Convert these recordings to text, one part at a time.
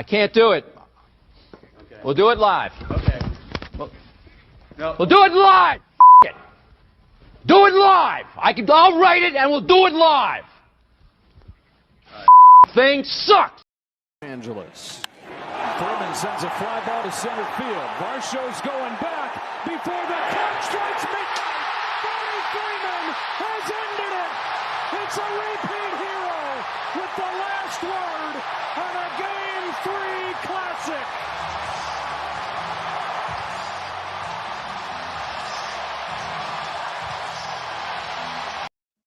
I can't do it. Okay. We'll do it live. Okay. No. We'll do it live. It. Do it live. I'll write it and we'll do it live. Thing sucks. Angeles. Thurman sends a fly ball to center field. Varsho's going back before the catch strikes midnight. Freddie Freeman has ended it. It's a repeat hero with the last word on a Game 3 classic.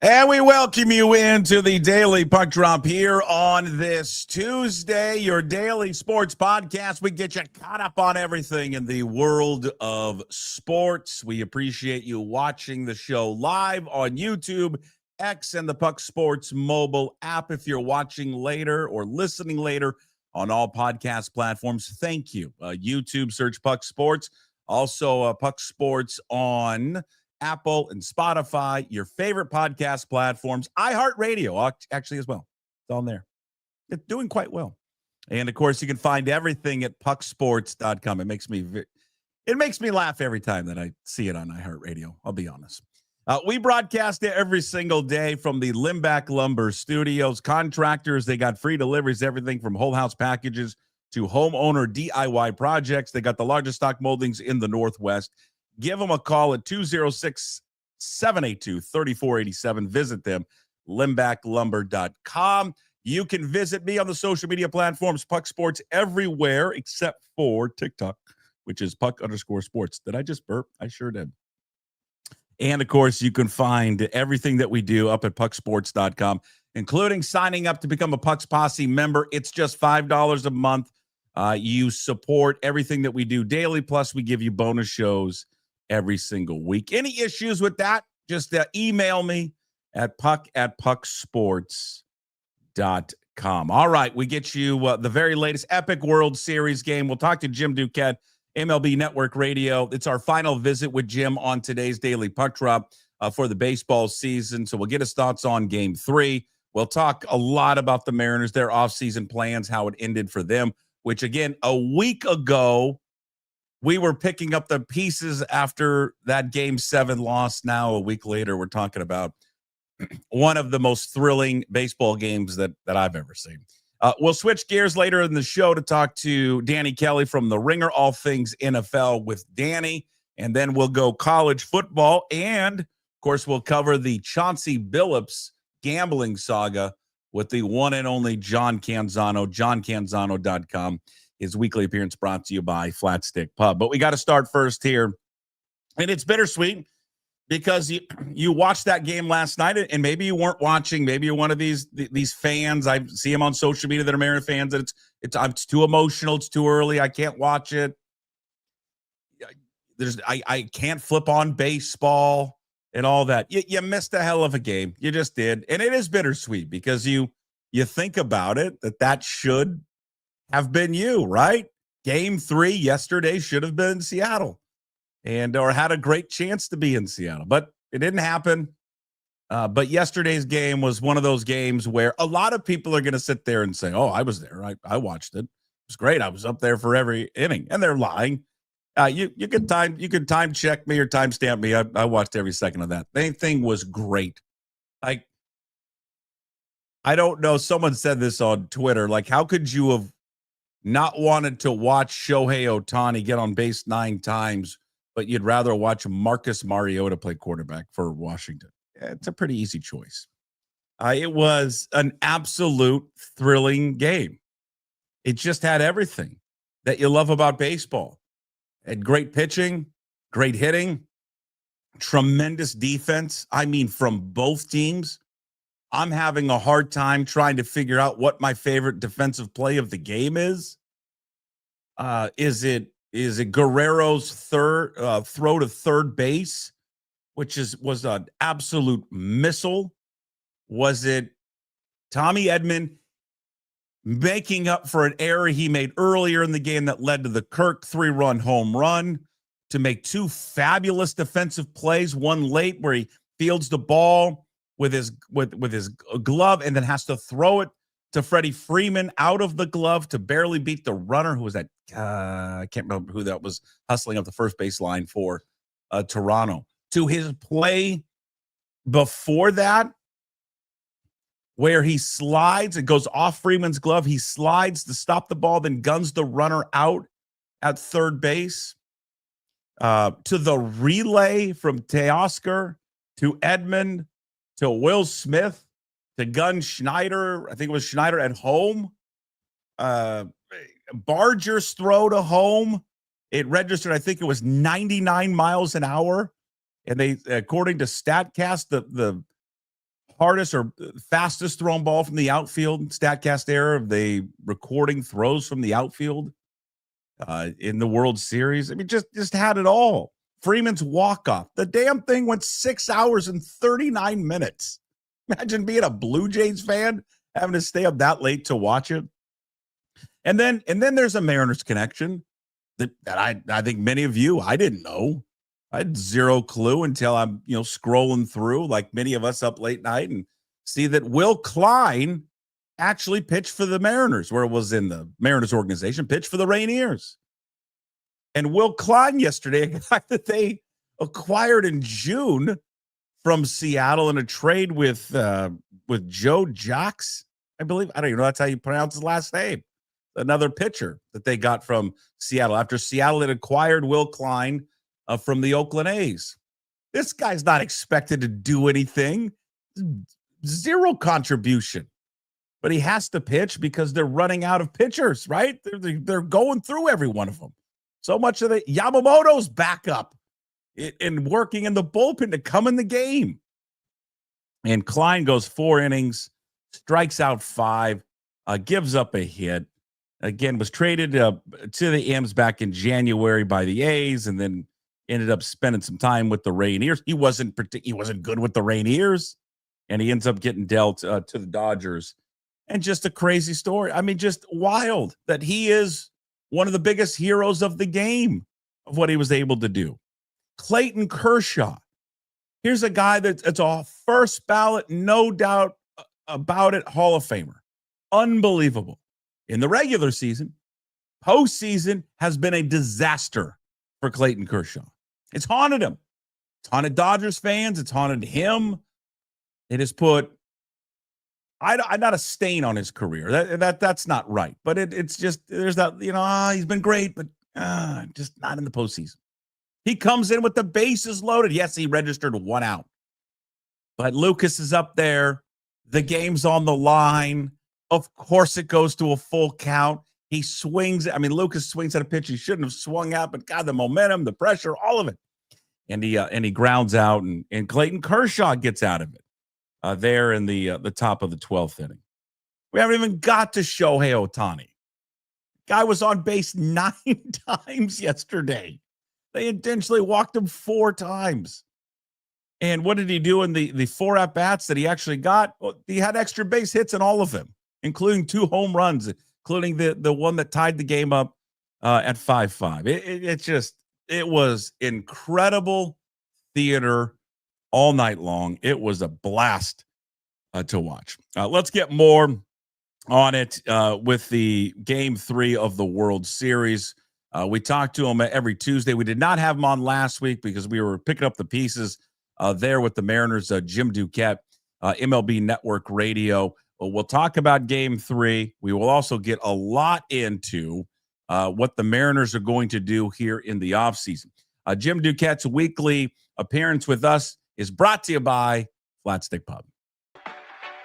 And we welcome you into the Daily Puck Drop here on this Tuesday, your daily sports podcast. We get you caught up on everything in the world of sports. We appreciate you watching the show live on YouTube, X, and the Puck Sports mobile app. If you're watching later or listening later on all podcast platforms, thank you. YouTube, search Puck Sports. Also, Puck Sports on Apple and Spotify, your favorite podcast platforms, iHeartRadio actually as well. It's on there. It's doing quite well. And of course, you can find everything at pucksports.com. It makes me laugh every time that I see it on iHeartRadio. I'll be honest. We broadcast it every single day from the Limbach Lumber Studios. Contractors, they got free deliveries, everything from whole house packages to homeowner DIY projects. They got the largest stock moldings in the Northwest. Give them a call at 206-782-3487. Visit them, limbachlumber.com. You can visit me on the social media platforms, Puck Sports, everywhere except for TikTok, which is Puck_sports. Did I just burp? I sure did. And, of course, you can find everything that we do up at pucksports.com, including signing up to become a Pucks Posse member. It's just $5 a month. You support everything that we do daily, plus we give you bonus shows every single week. Any issues with that, just email me at puck@pucksports.com. All right, we get you the very latest Epic World Series game. We'll talk to Jim Duquette, MLB Network Radio. It's our final visit with Jim on today's Daily Puck Drop for the baseball season. So we'll get his thoughts on Game 3. We'll talk a lot about the Mariners, their offseason plans, how it ended for them, which, again, a week ago, we were picking up the pieces after that Game 7 loss. Now, a week later, we're talking about one of the most thrilling baseball games that I've ever seen. We'll switch gears later in the show to talk to Danny Kelly from The Ringer, all things NFL with Danny. And then we'll go college football. And, of course, we'll cover the Chauncy Billups gambling saga with the one and only John Canzano, johncanzano.com. His weekly appearance brought to you by Flat Stick Pub. But we got to start first here. And it's bittersweet because you watched that game last night, and maybe you weren't watching. Maybe you're one of these fans. I see them on social media that are Mariner fans, and it's too emotional. It's too early. I can't watch it. I can't flip on baseball and all that. You missed a hell of a game. You just did. And it is bittersweet because you think about it, that should have been you, right? Game 3 yesterday should have been in Seattle or had a great chance to be in Seattle, but it didn't happen. But yesterday's game was one of those games where a lot of people are going to sit there and say, oh, I was there. I watched it. It was great. I was up there for every inning, and they're lying. You can time check me or timestamp me. I watched every second of that. The thing was great. I don't know. Someone said this on Twitter. Like, how could you have not wanted to watch Shohei Ohtani get on base 9 times, but you'd rather watch Marcus Mariota play quarterback for Washington? It's a pretty easy choice. It was an absolute thrilling game. It just had everything that you love about baseball. It had great pitching, great hitting, tremendous defense. I mean, from both teams. I'm having a hard time trying to figure out what my favorite defensive play of the game is. Is it Guerrero's throw to third base, which was an absolute missile? Was it Tommy Edman making up for an error he made earlier in the game that led to the Kirk 3-run home run, to make 2 fabulous defensive plays, one late where he fields the ball with his glove and then has to throw it to Freddie Freeman out of the glove to barely beat the runner. Who was that? I can't remember who that was hustling up the first baseline for Toronto. To his play before that, where he slides, it goes off Freeman's glove. He slides to stop the ball, then guns the runner out at third base. To the relay from Teoscar to Edmund to Will Smith to gun Schneider. I think it was Schneider at home. Barger's throw to home. It registered, I think it was 99 miles an hour. And they, according to StatCast, the hardest or fastest thrown ball from the outfield, StatCast era of the recording throws from the outfield in the World Series. I mean, just had it all. Freeman's walk-off. The damn thing went 6 hours and 39 minutes. Imagine being a Blue Jays fan, having to stay up that late to watch it. And then there's a Mariners connection that I think many of you, I didn't know. I had zero clue until I'm, scrolling through like many of us up late night and see that Will Klein actually pitched for the Mariners, where it was in the Mariners organization, pitched for the Rainiers. And Will Klein yesterday, a guy that they acquired in June from Seattle in a trade with Joe Jacks, I believe. I don't even know that's how you pronounce his last name. Another pitcher that they got from Seattle after Seattle had acquired Will Klein from the Oakland A's. This guy's not expected to do anything. Zero contribution. But he has to pitch because they're running out of pitchers, right? They're going through every one of them. So much of the Yamamoto's backup and working in the bullpen to come in the game. And Klein goes 4 innings, strikes out 5, gives up a hit. Again, was traded to the M's back in January by the A's, and then ended up spending some time with the Rainiers. He wasn't good with the Rainiers, and he ends up getting dealt to the Dodgers. And just a crazy story. I mean, just wild that he is one of the biggest heroes of the game of what he was able to do. Clayton Kershaw. Here's a guy that's a first ballot, no doubt about it, Hall of Famer. Unbelievable. In the regular season, postseason has been a disaster for Clayton Kershaw. It's haunted him. It's haunted Dodgers fans. It's haunted him. It has put not a stain on his career. That's not right. But it's just, there's that, he's been great, but just not in the postseason. He comes in with the bases loaded. Yes, he registered 1 out. But Lucas is up there. The game's on the line. Of course it goes to a full count. He swings. I mean, Lucas swings at a pitch he shouldn't have swung at, but God, the momentum, the pressure, all of it. And he grounds out, and Clayton Kershaw gets out of it there in the top of the 12th inning. We haven't even got to Shohei Ohtani. Guy was on base 9 times yesterday. They intentionally walked him 4 times. And what did he do in the 4 at-bats that he actually got? Well, he had extra base hits in all of them, including 2 home runs, including the one that tied the game up at 5-5. It was incredible theater all night long. It was a blast to watch. Let's get more on it with the Game 3 of the World Series. We talk to him every Tuesday. We did not have him on last week because we were picking up the pieces there with the Mariners, Jim Duquette, MLB Network Radio. We'll talk about Game 3. We will also get a lot into what the Mariners are going to do here in the offseason. Jim Duquette's weekly appearance with us is brought to you by Flat Stick Pub.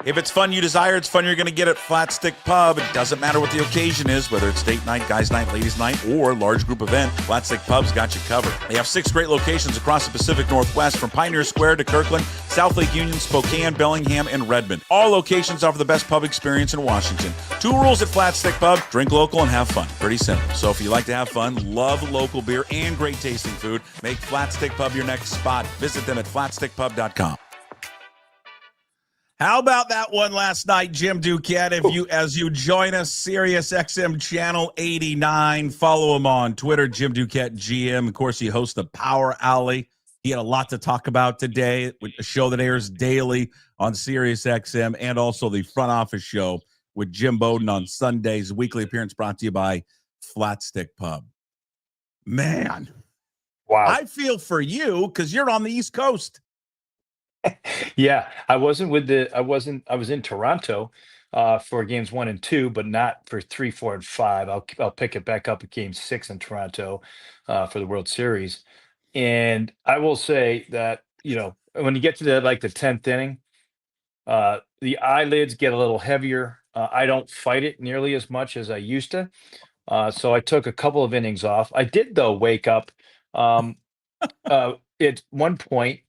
If it's fun you desire, it's fun you're going to get at Flat Stick Pub. It doesn't matter what the occasion is, whether it's date night, guys night, ladies night, or large group event, Flat Stick Pub's got you covered. They have 6 great locations across the Pacific Northwest, from Pioneer Square to Kirkland, South Lake Union, Spokane, Bellingham, and Redmond. All locations offer the best pub experience in Washington. 2 rules at Flat Stick Pub: drink local and have fun. Pretty simple. So if you like to have fun, love local beer, and great tasting food, make Flat Stick Pub your next spot. Visit them at flatstickpub.com. How about that one last night, Jim Duquette? As you join us, Sirius XM Channel 89. Follow him on Twitter, Jim Duquette GM. Of course, he hosts the Power Alley. He had a lot to talk about today, with a show that airs daily on Sirius XM, and also the Front Office Show with Jim Bowden on Sundays. Weekly appearance brought to you by Flat Stick Pub. Man, Wow. I feel for you because you're on the East Coast. Yeah, I was in Toronto for games 1 and 2, but not for 3, 4, and 5. I'll pick it back up at game 6 in Toronto for the World Series. And I will say that, when you get to the 10th inning, the eyelids get a little heavier. I don't fight it nearly as much as I used to. So I took a couple of innings off. I did, though, wake up at one point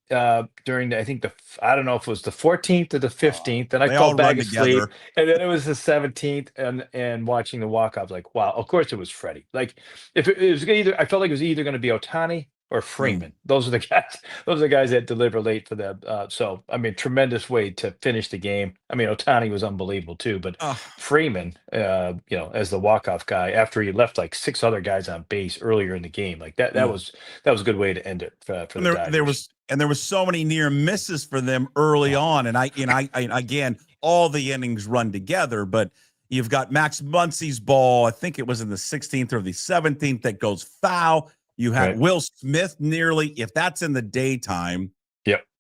during I don't know if it was the 14th or the 15th, and I They fell all back run asleep. together. And then it was the 17th, and watching the walk-off, like, wow. Of course, it was Freddie. Like, if it was I felt like it was either going to be Ohtani or Freeman. Those are the guys. Those are the guys that deliver late for them. So, I mean, tremendous way to finish the game. I mean, Ohtani was unbelievable too, but Freeman, as the walk-off guy after he left like 6 other guys on base earlier in the game, like that was a good way to end it for And the Dodgers. there was so many near misses for them early on, and I again, all the innings run together, but you've got Max Muncy's ball. I think it was in the 16th or the 17th that goes foul. You had Will Smith nearly, if that's in the daytime,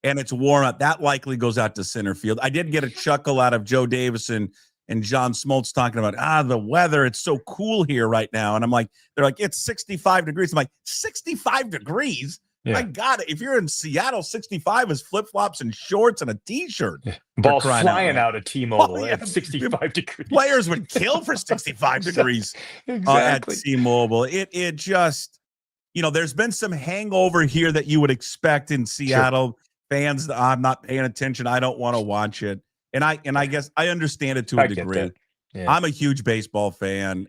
and it's warm up, that likely goes out to center field. I did get a chuckle out of Joe Davison and John Smoltz talking about, the weather, it's so cool here right now. And I'm like, they're like, it's 65 degrees. I'm like, 65 degrees? Yeah. I got it. If you're in Seattle, 65 is flip-flops and shorts and a T-shirt. Yeah. Ball flying out of T-Mobile at 65 degrees. Players would kill for 65 degrees at T-Mobile. It just, there's been some hangover here that you would expect in Seattle. Sure. Fans, I'm not paying attention. I don't want to watch it. And I guess I understand it to a degree. Yeah. I'm a huge baseball fan,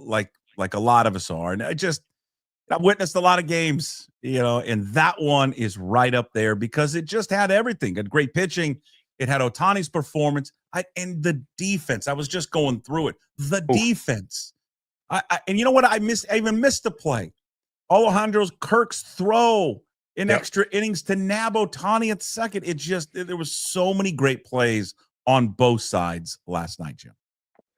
like a lot of us are. And I've witnessed a lot of games, and that one is right up there because it just had everything. It had great pitching. It had Ohtani's performance and the defense. I was just going through it. The defense. And you know what? I even missed a play. Alejandro Kirk's throw in extra innings to nab Ohtani at second. There was so many great plays on both sides last night, Jim.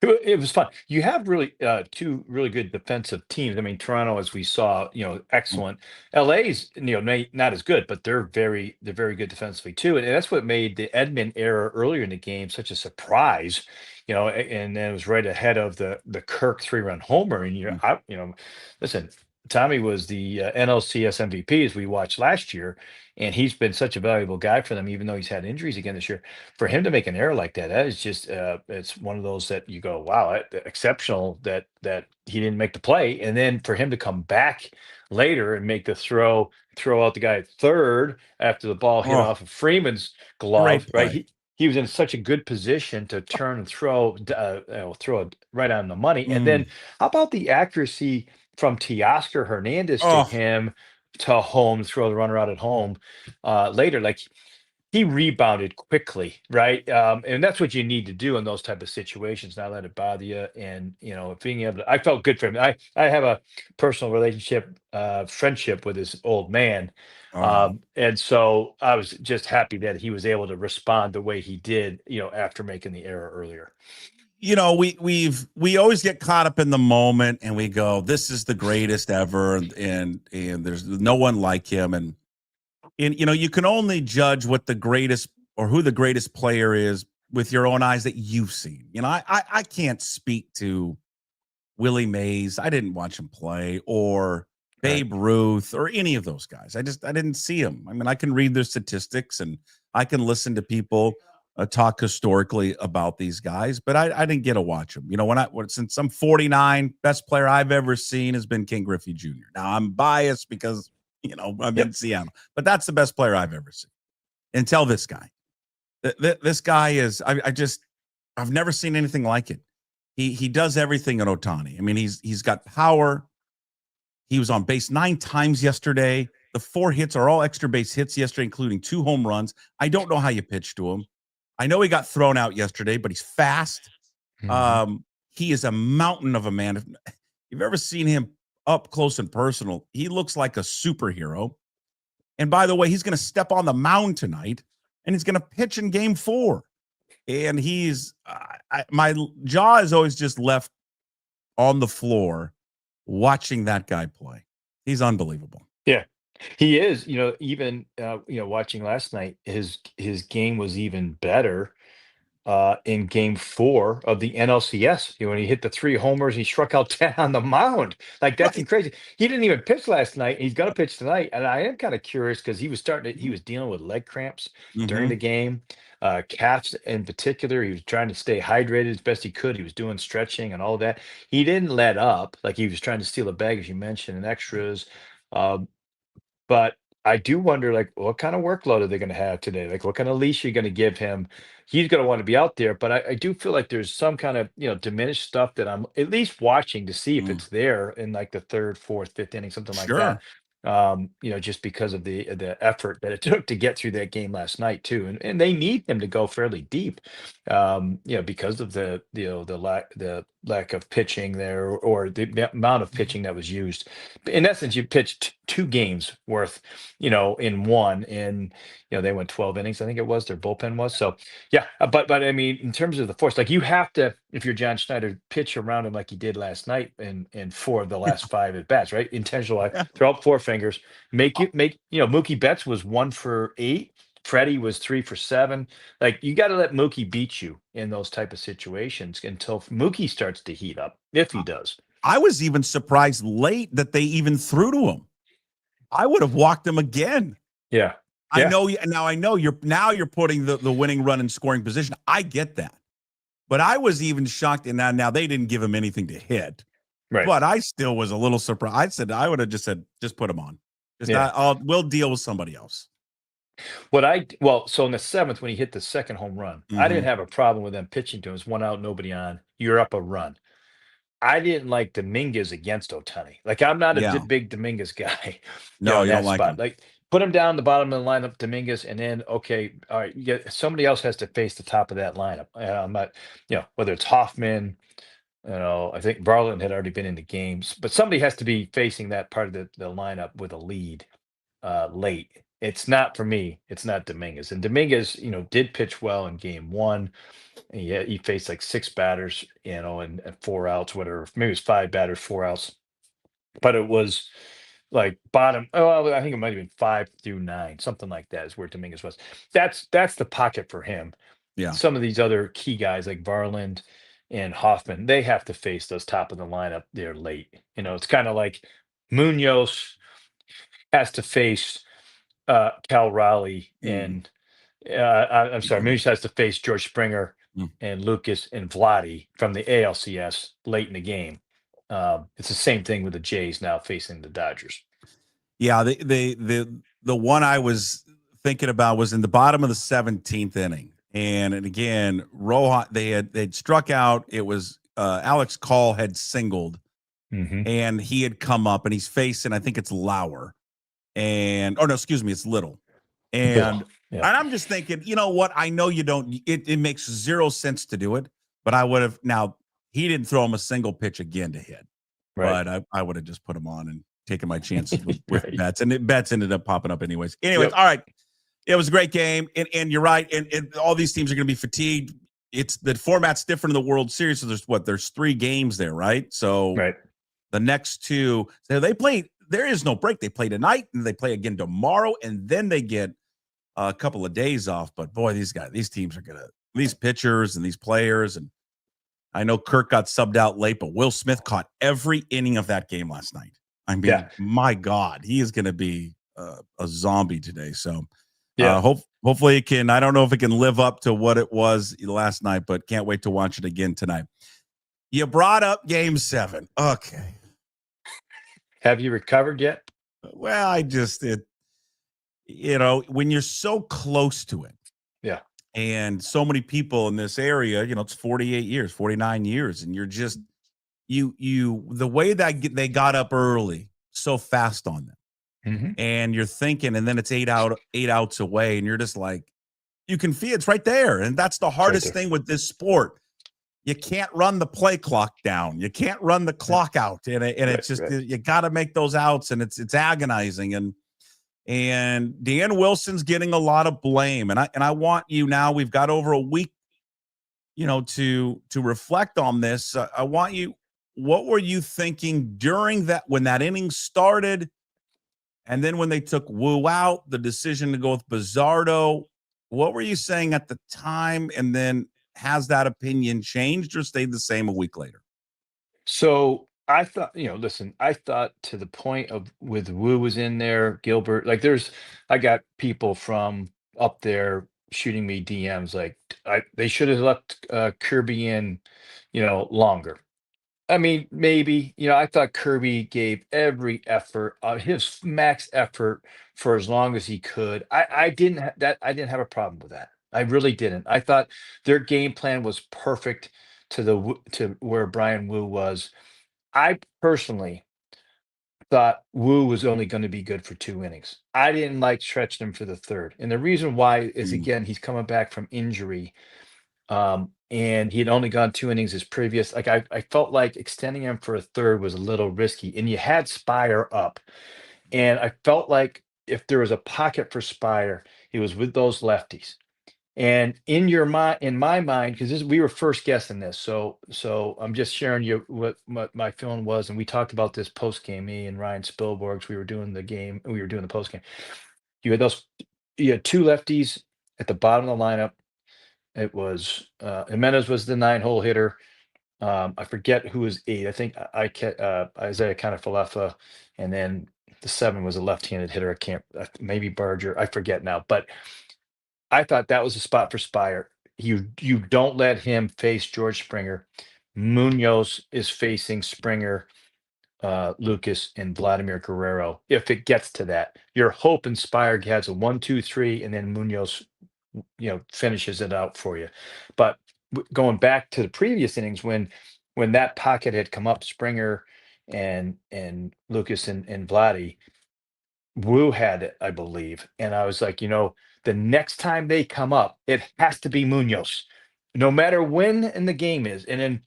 It was fun. You have really 2 really good defensive teams. I mean, Toronto, as we saw, excellent. LA's, not as good, but they're very good defensively too. And that's what made the Edman error earlier in the game such a surprise. And then it was right ahead of the Kirk 3-run homer. And listen, Tommy was the NLCS MVP as we watched last year, and he's been such a valuable guy for them, even though he's had injuries again this year. For him to make an error like that is just it's one of those that you go, wow, exceptional that he didn't make the play, and then for him to come back later and make the throw out the guy at third after the ball hit off of Freeman's glove, right? He was in such a good position to turn and throw it right on the money. And then how about the accuracy from Teoscar Hernandez to him to home, throw the runner out at home later? Like, he rebounded quickly, right? And that's what you need to do in those type of situations, not let it bother you. And, being able to, I felt good for him. I have a personal friendship with this old man. And so I was just happy that he was able to respond the way he did, after making the error earlier. We always get caught up in the moment and we go, this is the greatest ever. And there's no one like him. And you can only judge what the greatest or who the greatest player is with your own eyes that you've seen. I can't speak to Willie Mays. I didn't watch him play, or Babe Ruth, or any of those guys. I didn't see him. I mean, I can read their statistics and I can listen to people talk historically about these guys, but I didn't get to watch them. Since I'm 49, best player I've ever seen has been King Griffey Jr. Now I'm biased because I'm in Seattle, but that's the best player I've ever seen until this guy. This guy is, I've never seen anything like it. He does everything in Ohtani. I mean, he's got power. He was on base 9 times yesterday. The 4 hits are all extra base hits yesterday, including 2 home runs. I don't know how you pitch to him. I know he got thrown out yesterday, but he's fast. He is a mountain of a man. If you've ever seen him up close and personal, he looks like a superhero. And by the way, he's going to step on the mound tonight, and he's going to pitch in game 4. And my jaw is always just left on the floor watching that guy play. He's unbelievable. Yeah, he is. Even watching last night, his game was even better in Game 4 of the NLCS. When he hit the 3 homers, he struck out 10 on the mound. Like that's Right. crazy. He didn't even pitch last night. He's going to pitch tonight, and I am kind of curious because he was dealing with leg cramps during the Mm-hmm. game, calves in particular. He was trying to stay hydrated as best he could. He was doing stretching and all of that. He didn't let up. Like he was trying to steal a bag, as you mentioned, and extras. Um, but I do wonder, like, what kind of workload are they going to have today? Like, what kind of leash are you going to give him? He's going to want to be out there, but I do feel like there's some kind of diminished stuff that I'm at least watching to see if Mm. it's there in like the third, fourth, fifth inning, something like that. Sure. Just because of the effort that it took to get through that game last night too, and they need him to go fairly deep, because of the lack of pitching there, or the amount of pitching that was used. In essence, you pitched 2 games worth, in one, and they went 12 innings, I think it was, their bullpen was. So yeah, but I mean, in terms of the force, like you have to, if you're John Schneider, pitch around him like he did last night in 4 of the last 5 at bats, right? Intentional, Yeah. throw out 4 fingers, Mookie Betts was 1 for 8. Freddie was 3 for 7. Like you got to let Mookie beat you in those type of situations until Mookie starts to heat up, if he does. I was even surprised late that they even threw to him. I would have walked him again. Yeah. I know you're putting the winning run in scoring position. I get that. But I was even shocked. And now they didn't give him anything to hit. Right. But I still was a little surprised. I would have just said, just put him on. We'll deal with somebody else. So in the 7th, when he hit the second home run, I didn't have a problem with them pitching to him. It was 1 out, nobody on. You're up a run. I didn't like Dominguez against Ohtani. Like I'm not a big Dominguez guy. No, you in don't that like spot. him. Like put him down the bottom of the lineup, Dominguez, and then okay, all right, somebody else has to face the top of that lineup. I'm not, whether it's Hoffman. I think Barlin had already been in the games, but somebody has to be facing that part of the lineup with a lead late. It's not, for me, it's not Dominguez. And Dominguez, did pitch well in Game 1. And he faced like 6 batters, and 4 outs, whatever. Maybe it was 5 batters, 4 outs. But it was like bottom. Oh, I think it might have been 5 through 9, something like that is where Dominguez was. That's the pocket for him. Yeah. Some of these other key guys like Varland and Hoffman, they have to face those top of the lineup there late. It's kind of like Munoz has to face Cal Raleigh and I'm sorry, Munoz has to face George Springer and Lucas and Vladdy from the ALCS late in the game. It's the same thing with the Jays now facing the Dodgers. Yeah, the one I was thinking about was in the bottom of the 17th inning. And again, Rojas, they'd struck out. It was Alex Call had singled, and he had come up, and he's facing, I think it's Lauer, it's Little, and I'm just thinking, you know what? I know you don't. It makes 0 sense to do it, but I would have. Now he didn't throw him a single pitch again to hit, right. But I would have just put him on and taken my chances with bets, and bets ended up popping up anyways. Anyways, all right. It was a great game, and you're right. And all these teams are going to be fatigued. It's the format's different in the World Series. So there's 3 games there, right? So the next 2, so they play. There is no break. They play tonight, and they play again tomorrow, and then they get a couple of days off. But boy, these teams are these pitchers and these players. And I know Kirk got subbed out late, but Will Smith caught every inning of that game last night. I mean, my God, he is going to be a zombie today. So. Hopefully it can. I don't know if it can live up to what it was last night, but can't wait to watch it again tonight. You brought up Game 7. Okay. Have you recovered yet? Well, when you're so close to it. Yeah. And so many people in this area, it's 48 years, 49 years. And you're just, the way that they got up early so fast on them. And you're thinking, and then it's 8 outs away, and you're just like, you can feel it's right there. And that's the hardest thing with this sport. You can't run the play clock down. You can't run the clock out, and it's just you got to make those outs, and it's agonizing. And Dan Wilson's getting a lot of blame, and I want you now. We've got over a week to reflect on this. I want you. What were you thinking during that when that inning started, and then when they took Wu out, the decision to go with Bizzardo? What were you saying at the time, and then has that opinion changed or stayed the same a week later? So I thought, listen, I thought to the point of with Wu was in there, Gilbert, like I got people from up there shooting me DMs like they should have left Kirby in, longer. I mean, maybe, I thought Kirby gave every effort, his max effort for as long as he could. I didn't I didn't have a problem with that. I really didn't. I thought their game plan was perfect to where Brian Wu was. I personally thought Wu was only going to be good for 2 innings. I didn't like stretching him for the third. And the reason why is, again, he's coming back from injury. And he had only gone 2 innings his previous. Like I felt like extending him for a third was a little risky. And you had Spire up. And I felt like if there was a pocket for Spire, he was with those lefties. And in my mind, because we were first guessing this, so I'm just sharing you what my feeling was, and we talked about this post game. Me and Ryan Spielborgs, we were doing the post game. You had two lefties at the bottom of the lineup. It was Jimenez was the 9-hole hitter. I forget who was 8. I think Isaiah Falefa, and then the 7 was a left-handed hitter. Maybe Barger. I forget now, but I thought that was a spot for Spire. You don't let him face George Springer. Munoz is facing Springer, Lucas, and Vladimir Guerrero. If it gets to that, you're hoping Spire has a 1-2-3, and then Munoz, finishes it out for you. But going back to the previous innings, when that pocket had come up, Springer and Lucas and Vladdy, Wu had it, I believe, and I was like, the next time they come up, it has to be Munoz, no matter when in the game is. And then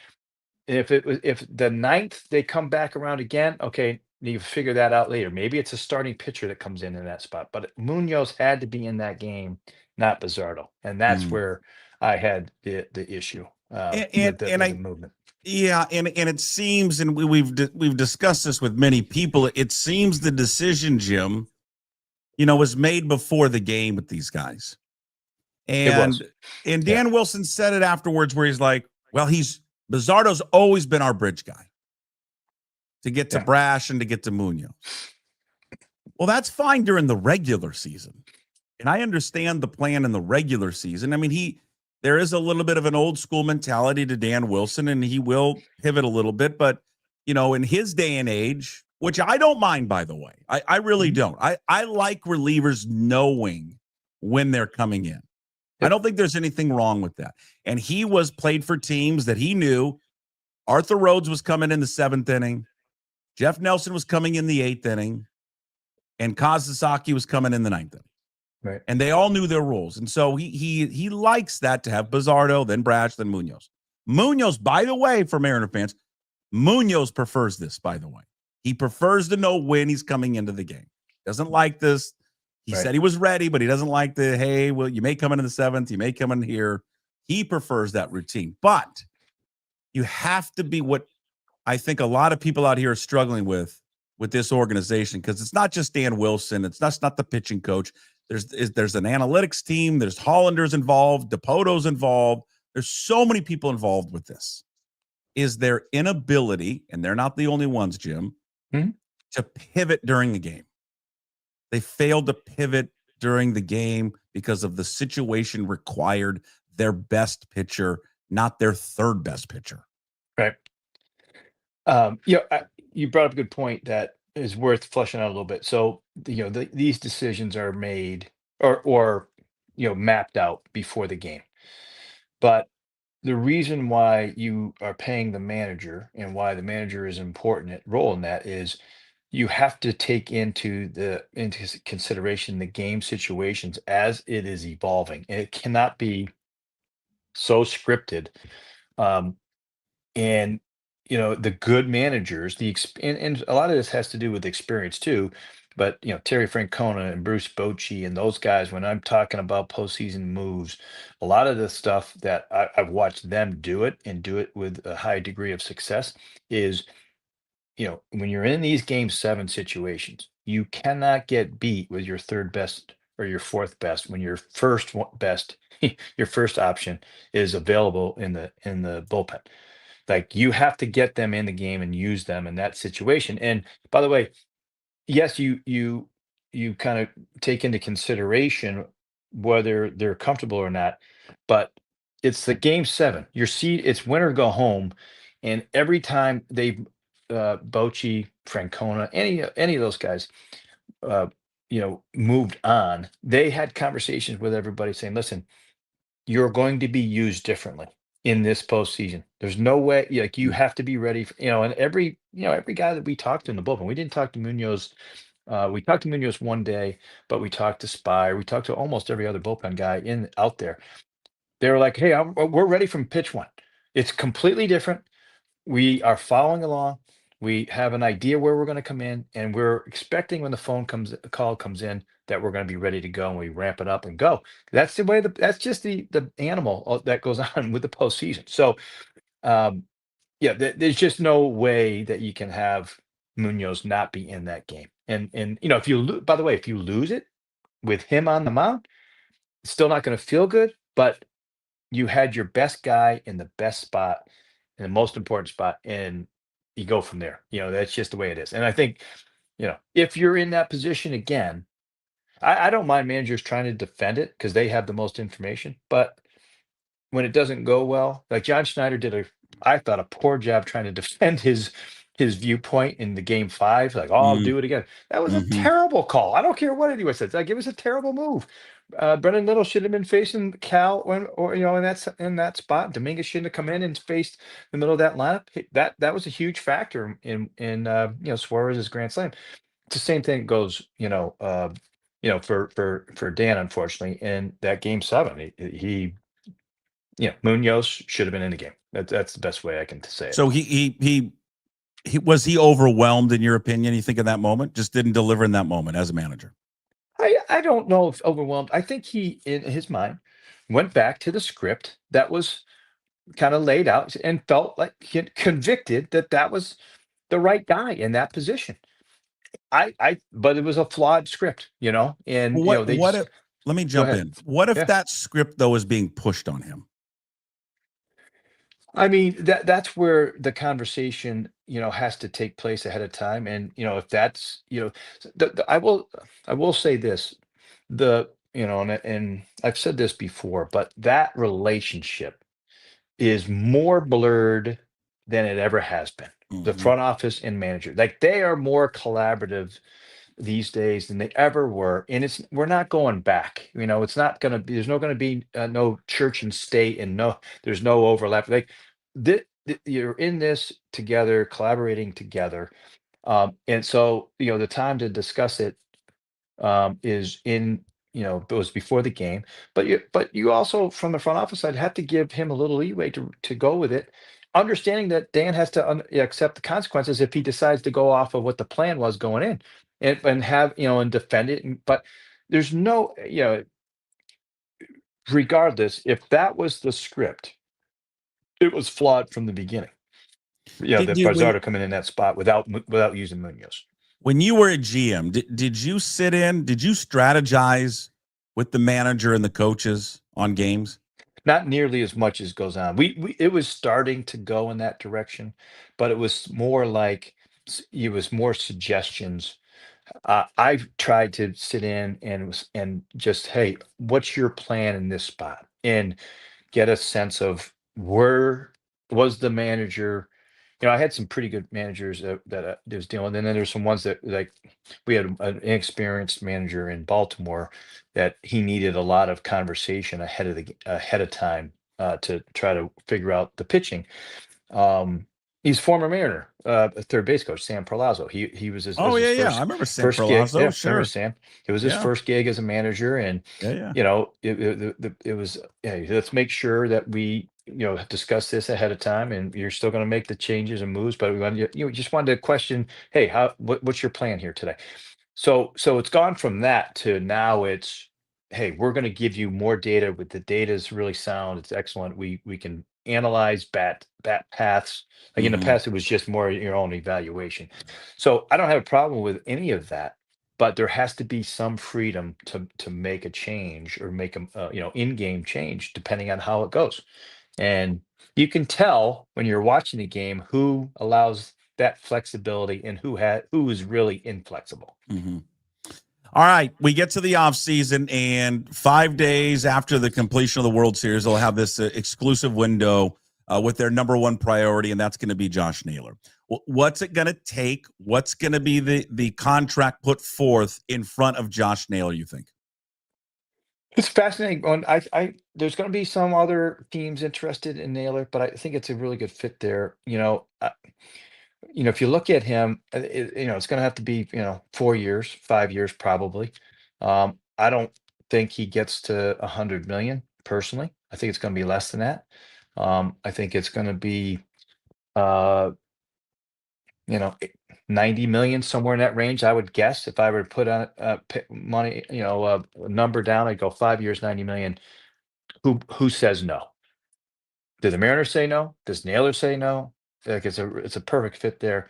if the 9th they come back around again, okay, you figure that out later. Maybe it's a starting pitcher that comes in that spot, but Munoz had to be in that game, not Bizzardo, and that's where I had the issue with the movement. Yeah, and it seems, and we've discussed this with many people. It seems the decision, Jim, was made before the game with these guys, and Dan Wilson said it afterwards, where he's like, "Well, Bizzardo's always been our bridge guy to get to Brash and to get to Munoz." Well, that's fine during the regular season, and I understand the plan in the regular season. I mean, there is a little bit of an old school mentality to Dan Wilson, and he will pivot a little bit. But, in his day and age, which I don't mind, by the way, I really don't. I like relievers knowing when they're coming in. I don't think there's anything wrong with that. And he played for teams that he knew. Arthur Rhodes was coming in the 7th inning. Jeff Nelson was coming in the 8th inning. And Kazusaki was coming in the 9th inning. Right. And they all knew their roles. And so he likes that, to have Bizzardo, then Brash, then Munoz. Munoz, by the way, for Mariner fans, Munoz prefers this, by the way. He prefers to know when he's coming into the game. Doesn't like this. He said he was ready, but he doesn't like hey, well, you may come in the 7th, you may come in here. He prefers that routine. But you have to be what I think a lot of people out here are struggling with this organization, because it's not just Dan Wilson. It's not the pitching coach. There's an analytics team. There's Hollander's involved. DePoto's involved. There's so many people involved with this. Is their inability, and they're not the only ones, Jim, to pivot during the game. They failed to pivot during the game because of the situation required their best pitcher, not their third best pitcher. Right. You brought up a good point that is worth fleshing out a little bit. So, these decisions are made or mapped out before the game. But the reason why you are paying the manager and why the manager is an important role in that is you have to take into consideration the game situations as it is evolving. And it cannot be so scripted. The good managers, and a lot of this has to do with experience too, But Terry Francona and Bruce Bochy and those guys, when I'm talking about postseason moves, a lot of the stuff that I've watched them do it and do it with a high degree of success is, when you're in these game 7 situations, you cannot get beat with your third best or your fourth best when your first best, your first option is available in the bullpen. Like, you have to get them in the game and use them in that situation. And by the way, yes, you kind of take into consideration whether they're comfortable or not, but it's the game 7. Your seed, it's win or go home, and every time they've Bochy, Francona, any of those guys, uh, moved on, they had conversations with everybody saying, "Listen, you're going to be used differently in this postseason. There's no way, like, you have to be ready for, and every guy that we talked to in the bullpen, we didn't talk to Munoz. We talked to Munoz one day, but we talked to Spire. We talked to almost every other bullpen guy out there. They were like, "Hey, we're ready from pitch one. It's completely different. We are following along. We have an idea where we're going to come in, and we're expecting when the call comes in, that we're going to be ready to go, and we ramp it up and go." That's the way. That's just the animal that goes on with the postseason. So, um, yeah, there's just no way that you can have Munoz not be in that game. And if by the way, if you lose it with him on the mound, it's still not going to feel good, but you had your best guy in the best spot, in the most important spot, and you go from there. That's just the way it is. And I think, if you're in that position again, I don't mind managers trying to defend it because they have the most information. But when it doesn't go well, like John Schneider did I thought, a poor job trying to defend his viewpoint in the game 5. Like, "Oh, I'll do it again." That was a terrible call. I don't care what anyone says. Like, it was a terrible move. Brendan Little should have been facing Cal in that spot. Dominguez shouldn't have come in and faced the middle of that lineup. That was a huge factor in Suarez's grand slam. It's the same thing goes, for Dan, unfortunately, in that game 7. Munoz should have been in the game. That's the best way I can say it. So he was he overwhelmed, in your opinion? You think in that moment just didn't deliver in that moment as a manager? I don't know if overwhelmed. I think he, in his mind, went back to the script that was kind of laid out and felt like convicted that was the right guy in that position. But it was a flawed script, and What they what just, if, let me go jump ahead. in. What if Yeah. that script though is being pushed on him? I mean, that's where the conversation, has to take place ahead of time. And, if that's, I will say this, and I've said this before, but that relationship is more blurred than it ever has been. The Mhm. front office and manager, like, they are more collaborative these days than they ever were. And we're not going back. It's not going to be, there's no going to be no church and state, and there's no overlap. Like, you're in this together, collaborating together. And so, the time to discuss it is it was before the game. But you also, from the front office side, have to give him a little leeway to go with it, understanding that Dan has to accept the consequences if he decides to go off of what the plan was going in, and have, and defend it. But there's no, regardless, if that was the script, it was flawed from the beginning. Did That you Barzardo coming in that spot without using Munoz. when you were a GM, did you sit in? Did you strategize with the manager and the coaches on games? Not nearly as much as goes on. It was starting to go in that direction, but it was more like, it was more suggestions. I've tried to sit in and just, "Hey, what's your plan in this spot?" And get a sense of where was the manager. I had some pretty good managers that was dealing, and then there's some ones that, like, we had an inexperienced manager in Baltimore that he needed a lot of conversation ahead of time to try to figure out the pitching. He's former Mariner, a third base coach, Sam Perlazzo. He was Oh his yeah. I first remember Sam first gig. Palazzo. Yeah, remember Sure. Sam? It was his Yeah. first gig as a manager, and Yeah. it was, "Hey, let's make sure that we discuss this ahead of time, and you're still going to make the changes and moves, but we want just wanted to question, hey, what's your plan here today?" So it's gone from that to now it's, hey, we're going to give you more data. With the data is really sound. It's excellent. We can analyze bat paths. Like in the Mhm. past, it was just more your own evaluation. So I don't have a problem with any of that, but there has to be some freedom to make a change or make a in-game change depending on how it goes. And you can tell when you're watching the game who allows that flexibility and who is really inflexible. Mhm. All right, we get to the offseason, and 5 days after the completion of the World Series, they'll have this exclusive window with their number one priority, and that's going to be Josh Naylor. What's it going to take? What's going to be the contract put forth in front of Josh Naylor, you think? It's fascinating. I there's going to be some other teams interested in Naylor, but I think it's a really good fit there. If you look at him, it's going to have to be 4 years, 5 years probably. I don't think he gets to 100 million personally. I think it's going to be less than that. I think it's going to be uh, you know, 90 million, somewhere in that range, I would guess. If I were to put on money, a number down, I'd go 5 years, 90 million. Who says no? Do the Mariners say no? Does Naylor say no? Like it's a perfect fit there.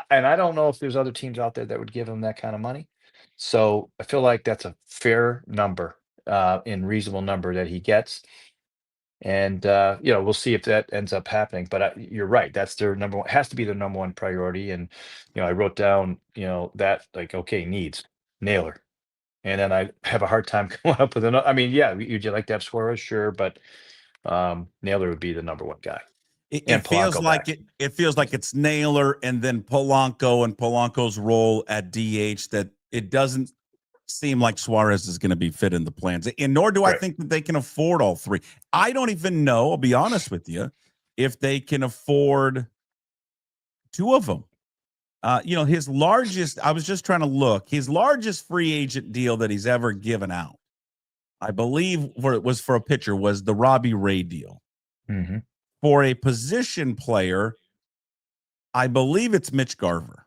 And I don't know if there's other teams out there that would give him that kind of money. So I feel like that's a fair number, in reasonable number that he gets. And we'll see if that ends up happening. But you're right. That's their number one. Has to be their number one priority. And I wrote down that, like, okay, needs Naylor, and then I have a hard time coming up with another. I mean, yeah, would you like to have Suarez? Sure, but Naylor would be the number one guy. It feels Polanco like back. it feels like it's Naylor and then Polanco and Polanco's role at DH, that it doesn't seem like Suarez is going to be fit in the plans. And nor do I Right. think that they can afford all three. I don't even know, I'll be honest with you, if they can afford two of them. His largest, I was just trying to look, his largest free agent deal that he's ever given out, I believe it was for a pitcher, was the Robbie Ray deal. Mm-hmm. For a position player, I believe it's Mitch Garver.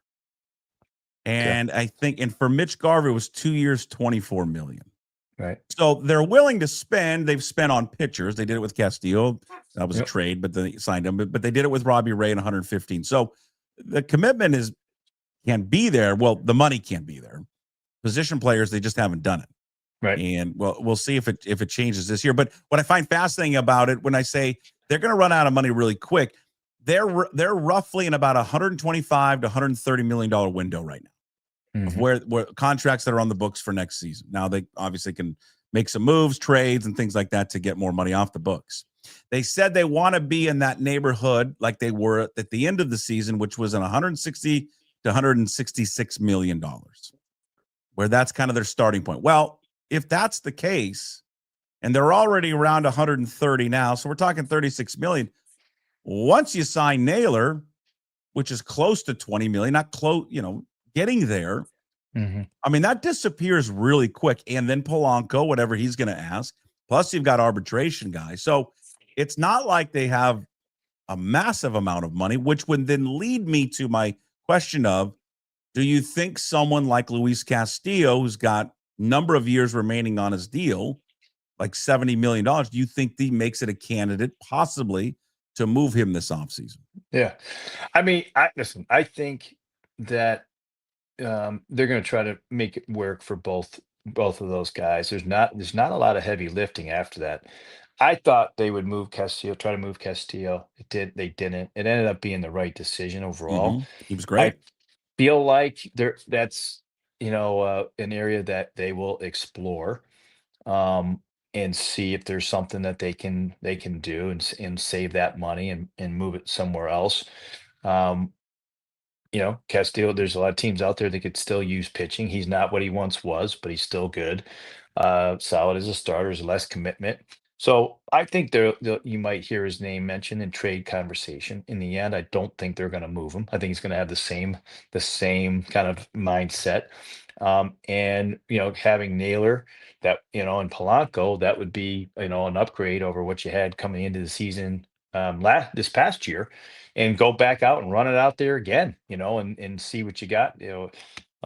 And I think, and for Mitch Garver, it was 2 years, 24 million. Right. So they're willing to spend. They've spent on pitchers. They did it with Castillo. That was a trade, but they signed him. But they did it with Robbie Ray in 115. So the commitment can be there. Well, the money can't be there. Position players, they just haven't done it. Right. And we'll see if it changes this year. But what I find fascinating about it, when I say they're going to run out of money really quick, they're roughly in about $125 to $130 million window right now, of where contracts that are on the books for next season. Now they obviously can make some moves, trades, and things like that to get more money off the books. They said they want to be in that neighborhood like they were at the end of the season, which was in $160 to $166 million, where that's kind of their starting point. Well, if that's the case, and they're already around 130 now, so we're talking 36 million. Once you sign Naylor, which is close to 20 million, not close, getting there. Mm-hmm. I mean, that disappears really quick. And then Polanco, whatever he's going to ask. Plus, you've got arbitration guys. So it's not like they have a massive amount of money, which would then lead me to my question of, do you think someone like Luis Castillo, who's got a number of years remaining on his deal, like $70 million, do you think he makes it a candidate possibly to move him this offseason? Yeah. I mean, I think that they're going to try to make it work for both of those guys. There's not a lot of heavy lifting after that. I thought they would try to move Castillo. They didn't. It ended up being the right decision overall. He was great. I feel like that's an area that they will explore, and see if there's something that they can do and save that money and move it somewhere else. Um, Castillo, there's a lot of teams out there that could still use pitching. He's not what he once was, but he's still good. Solid as a starter, is less commitment. So I think you might hear his name mentioned in trade conversation. In the end, I don't think they're going to move him. I think he's going to have the same kind of mindset. And having Naylor, that and Polanco, that would be an upgrade over what you had coming into the season this past year, and go back out and run it out there again, and see what you got.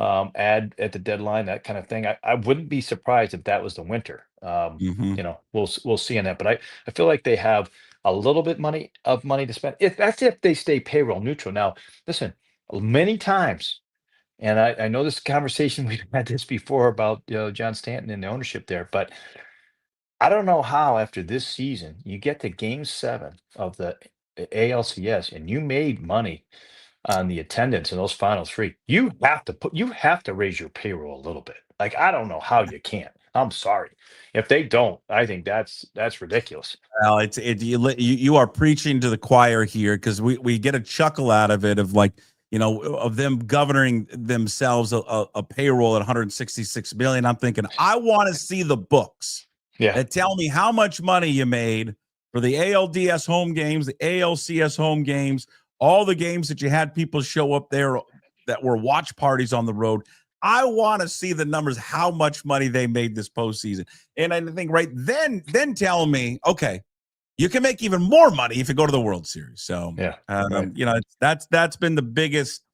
add at the deadline, that kind of thing. I wouldn't be surprised if that was the winter. We'll see on that. But I feel like they have a little bit money to spend. If they stay payroll neutral. Now, listen, many times, and I know this conversation we've had this before about John Stanton and the ownership there, but I don't know how after this season you get to Game 7 of the ALCS and you made money on the attendance in those final three. You have to raise your payroll a little bit. Like, I don't know how you can't. I'm sorry. If they don't, I think that's ridiculous. Well, you are preaching to the choir here, because we get a chuckle out of it, of like, of them governing themselves a payroll at 166 million. I'm thinking, I want to see the books. Yeah. And tell me how much money you made for the ALDS home games, the ALCS home games, all the games that you had people show up there that were watch parties on the road. I want to see the numbers, how much money they made this postseason. And I think then tell me, okay, you can make even more money if you go to the World Series. So, that's been the biggest,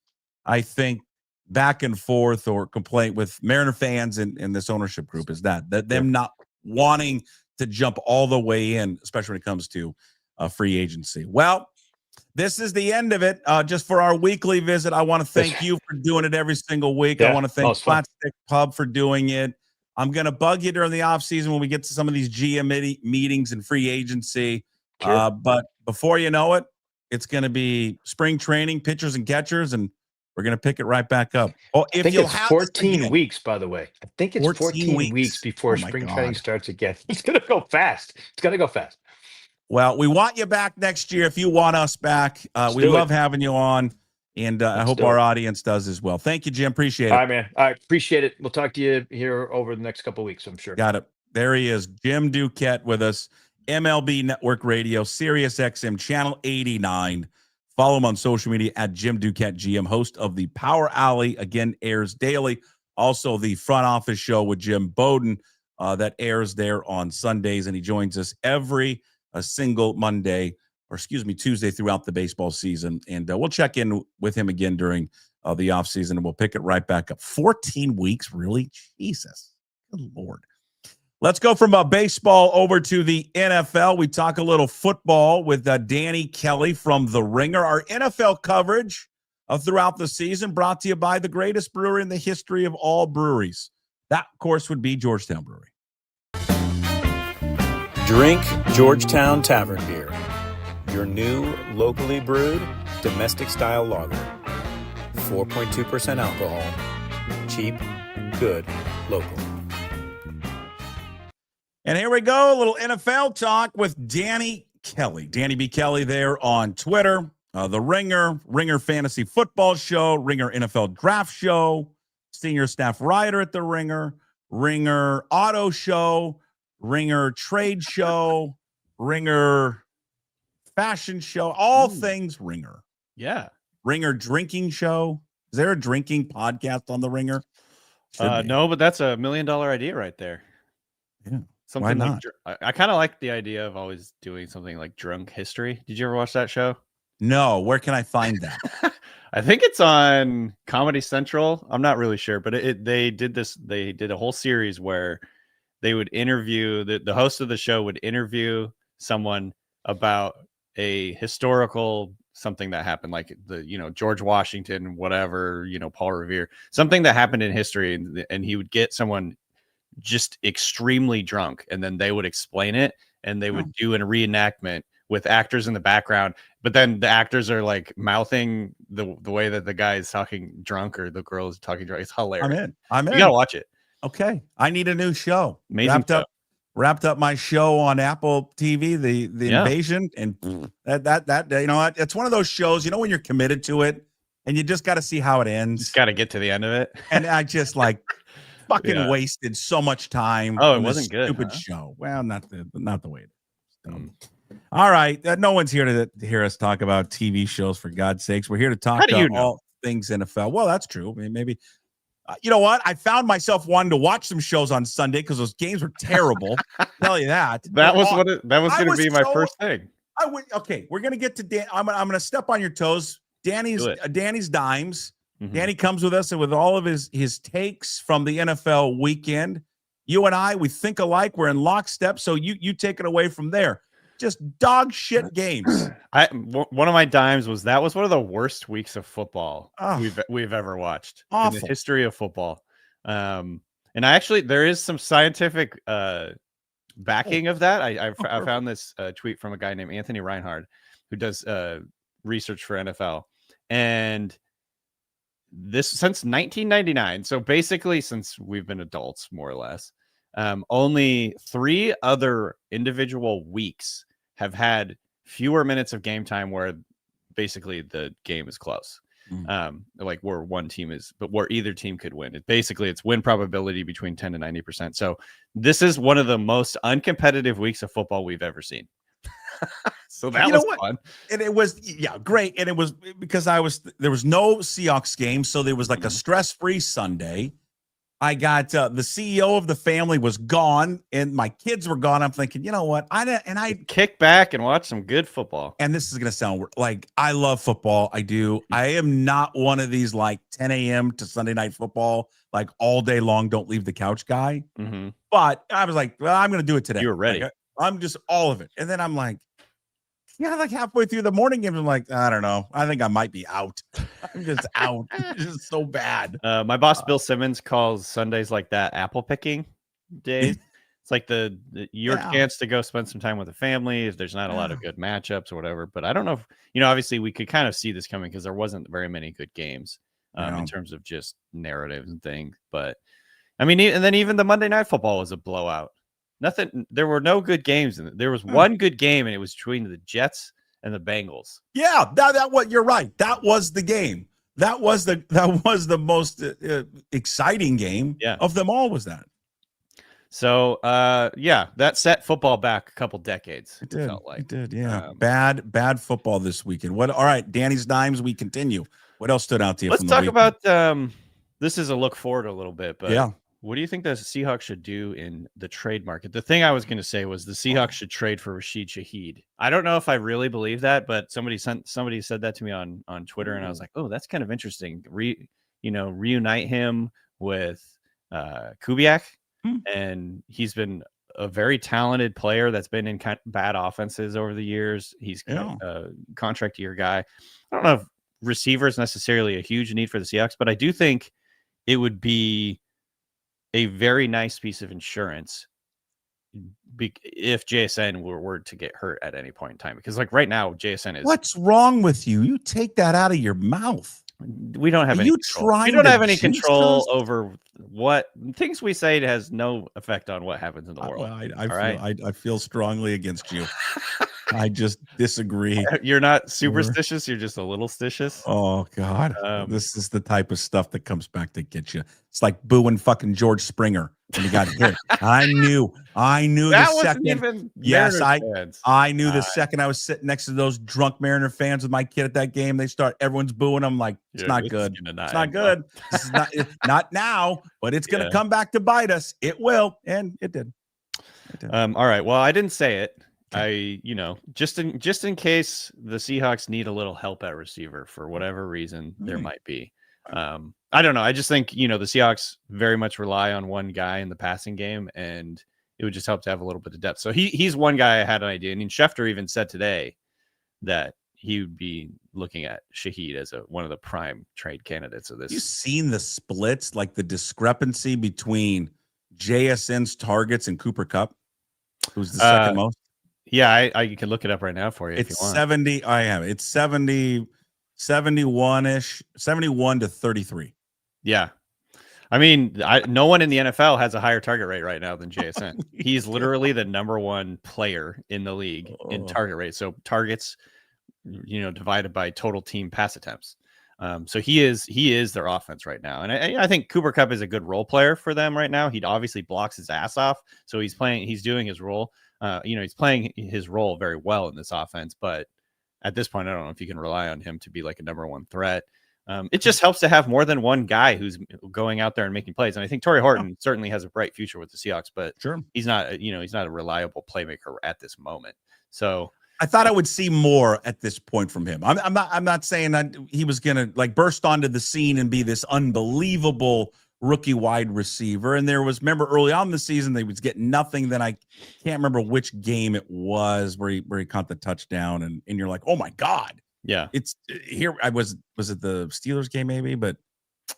I think, back and forth or complaint with Mariner fans and this ownership group, is that them not wanting to jump all the way in, especially when it comes to free agency. Well, this is the end of it. Just for our weekly visit, I want to thank you for doing it every single week. I want to thank Flat Stick Pub for doing it. I'm going to bug you during the offseason when we get to some of these GM meetings and free agency. Sure. But before you know it, it's going to be spring training, pitchers and catchers, and we're going to pick it right back up. Oh, I think it's 14 weeks, by the way. I think it's 14 weeks before spring training starts again. It's going to go fast. It's going to go fast. Well, we want you back next year if you want us back. We love having you on, and I hope our audience does as well. Thank you, Jim. Appreciate it. All right, man. I appreciate it. We'll talk to you here over the next couple of weeks, I'm sure. Got it. There he is, Jim Duquette with us, MLB Network Radio, Sirius XM, Channel 89. Follow him on social media at Jim Duquette GM, host of the Power Alley. Again, airs daily. Also, the Front Office Show with Jim Bowden that airs there on Sundays, and he joins us every single Tuesday throughout the baseball season. And we'll check in with him again during the offseason, and we'll pick it right back up. 14 weeks, really? Jesus. Good Lord. Let's go from baseball over to the NFL. We talk a little football with Danny Kelly from The Ringer. Our NFL coverage throughout the season brought to you by the greatest brewery in the history of all breweries. That, of course, would be Georgetown Brewery. Drink Georgetown Tavern Beer, your new locally brewed domestic-style lager. 4.2% alcohol. Cheap, good, local. And here we go, a little NFL talk with Danny Kelly. Danny B. Kelly there on Twitter, The Ringer, Ringer Fantasy Football Show, Ringer NFL Draft Show, senior staff writer at The Ringer, Ringer Auto Show, Ringer Trade Show, Ringer Fashion Show, all things Ringer. Yeah. Ringer Drinking Show. Is there a drinking podcast on The Ringer? No, but that's $1 million idea right there. Yeah. Something Why not? Like, I kind of like the idea of always doing something like Drunk History. Did you ever watch that show? No. Where can I find that? I think it's on Comedy Central. I'm not really sure, but they did a whole series where they would interview the host of the show would interview someone about a historical something that happened, like George Washington, whatever, Paul Revere, something that happened in history, and he would get someone just extremely drunk, and then they would explain it, and they would do a reenactment with actors in the background, but then the actors are like mouthing the way that the guy is talking drunk or the girl is talking drunk. It's hilarious. I'm in. You gotta watch it. Okay, I need a new show. Amazing. Wrapped up my show on Apple TV, the Invasion, and that it's one of those shows, when you're committed to it, and you just got to see how it ends. Just got to get to the end of it. And I just fucking wasted so much time. Oh, it wasn't good. Stupid show. Well, not the way it is. All right, no one's here to hear us talk about TV shows. For God's sakes, we're here to talk about all things NFL. Well, that's true. I mean, maybe. You know what? I found myself wanting to watch some shows on Sunday because those games were terrible. I'll tell you that. That was going to be my first thing. Okay, we're gonna get to Dan. I'm gonna step on your toes. Danny's Dimes. Danny comes with us and with all of his takes from the NFL weekend. You and I, we think alike. We're in lockstep. So you take it away from there. Just dog shit games. One of my dimes was one of the worst weeks of football we've ever watched in the history of football. And there is some scientific backing of that. I found this tweet from a guy named Anthony Reinhard who does research for NFL, and this since 1999. So basically, since we've been adults, more or less, only 3 other individual weeks have had fewer minutes of game time where basically the game is close. Like where one team is, but where either team could win. It's win probability between 10 to 90%. So this is one of the most uncompetitive weeks of football we've ever seen. So that was fun. And it was, great. And it was because there was no Seahawks game. So there was like a stress-free Sunday. I got the CEO of the family was gone and my kids were gone. I'm thinking, you know what? I kick back and watch some good football. And this is going to sound like I love football. I do. I am not one of these like 10 a.m. to Sunday night football, like all day long, don't leave the couch guy. But I was like, well, I'm going to do it today. You were ready. Like, I'm just all of it. And then I'm like, like halfway through the morning game, I'm like, I don't know. I think I might be out. I'm just out. It's just so bad. My boss, Bill Simmons, calls Sundays like that apple picking days. It's like your chance to go spend some time with the family if there's not a lot of good matchups or whatever. But I don't know if, obviously we could kind of see this coming because there wasn't very many good games in terms of just narratives and things. But I mean, and then even the Monday Night Football was a blowout. There were no good games. There was one good game, and it was between the Jets and the Bengals. Yeah, you're right. That was the game. That was the most exciting game of them all. Was that? So, that set football back a couple decades. It did. Felt like. It did. Yeah, bad football this weekend. All right, Danny's dimes. We continue. What else stood out to you? Let's talk about. This is a look forward a little bit, but what do you think the Seahawks should do in the trade market? The thing I was going to say was the Seahawks should trade for Rashid Shaheed. I don't know if I really believe that, but somebody said that to me on Twitter, and I was like, oh, that's kind of interesting. Reunite him with Kubiak, and he's been a very talented player that's been in kind of bad offenses over the years. He's a contract year guy. I don't know if receiver is necessarily a huge need for the Seahawks, but I do think it would be a very nice piece of insurance if JSN were to get hurt at any point in time, because like right now JSN is. What's wrong with you? You take that out of your mouth. We don't have any control. We don't have any control over what things we say. It has no effect on what happens in the world. I feel strongly against you. I just disagree. You're not superstitious. You're just a little stitious. Oh God. This is the type of stuff that comes back to get you. It's like booing fucking George Springer when he got hit. I knew that the second. Even yes, I knew the second I was sitting next to those drunk Mariner fans with my kid at that game. Everyone's booing. I'm like, it's not good. It's not good. This is not now, but it's going to come back to bite us. It will. And it did. All right. Well, I didn't say it. Just in case the Seahawks need a little help at receiver for whatever reason, there might be. I don't know. I just think, the Seahawks very much rely on one guy in the passing game, and it would just help to have a little bit of depth. So he's one guy I had an idea. I mean, Schefter even said today that he would be looking at Shaheed as one of the prime trade candidates of this. You've seen the splits, like the discrepancy between JSN's targets and Cooper Kupp, who's the second most. Yeah, I can look it up right now for you. It's if you want. 70. I am. It's 70, 71-ish, 71 to 33. Yeah. I mean, no one in the NFL has a higher target rate right now than JSN. He's literally the number one player in the league in target rate. So targets, divided by total team pass attempts. So he is their offense right now. And I think Cooper Kupp is a good role player for them right now. He obviously blocks his ass off. So he's doing his role. He's playing his role very well in this offense, but at this point, I don't know if you can rely on him to be like a number one threat. It just helps to have more than one guy who's going out there and making plays. And I think Torrey Horton certainly has a bright future with the Seahawks, but sure, he's not a reliable playmaker at this moment. So I thought I would see more at this point from him. I'm not saying that he was gonna like burst onto the scene and be this unbelievable rookie wide receiver. And remember early on in the season, they was getting nothing. Then I can't remember which game it was where he caught the touchdown, and you're like, oh my God. Yeah. It's here. Was it the Steelers game maybe? But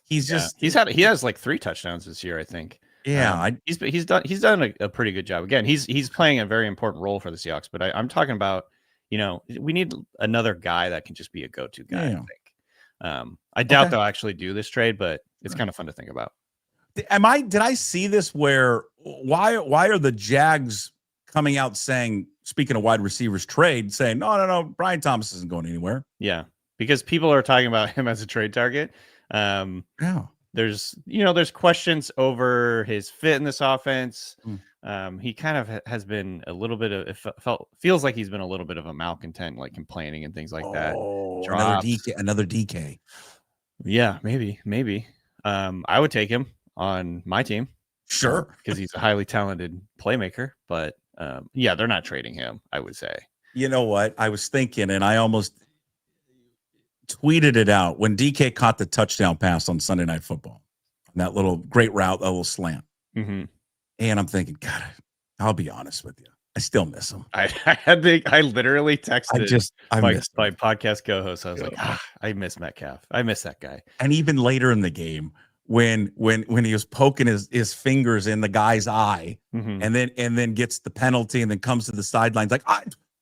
he has like 3 touchdowns this year, I think. Yeah. He's done a pretty good job. Again, he's playing a very important role for the Seahawks, but I'm talking about, we need another guy that can just be a go-to guy, I think. I doubt they'll actually do this trade, but it's kind of fun to think about. Did I see this where why are the Jags coming out saying, speaking of wide receivers trade, saying no, Brian Thomas isn't going anywhere? Yeah, because people are talking about him as a trade target. There's questions over his fit in this offense. He kind of has been a little bit of feels like he's been a little bit of a malcontent, like complaining and things like that. Another DK. Yeah, maybe. I would take him on my team. Sure. Because he's a highly talented playmaker, but they're not trading him, I would say. You know what? I was thinking, and I almost tweeted it out when DK caught the touchdown pass on Sunday Night Football. That little great route, a little slant. Mm-hmm. And I'm thinking, God, I'll be honest with you. I still miss him. I literally texted my podcast co-host. I was like, I miss Metcalf. I miss that guy. And even later in the game, when he was poking his fingers in the guy's eye, mm-hmm. and then gets the penalty and then comes to the sidelines like,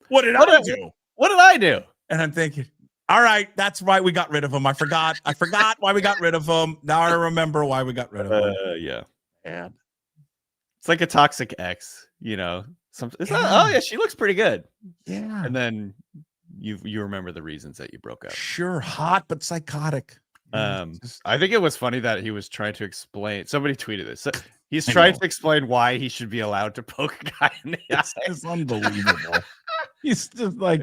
what did I do? What did I do? And I'm thinking, all right, that's why we got rid of him. I forgot why we got rid of him. Now I remember why we got rid of him. Yeah. And it's like a toxic ex, she looks pretty good. Yeah. And then you remember the reasons that you broke up. Sure, hot but psychotic. I think it was funny that he was trying to explain. Somebody tweeted this. He's trying to explain why he should be allowed to poke a guy in the eye. It's unbelievable. He's just like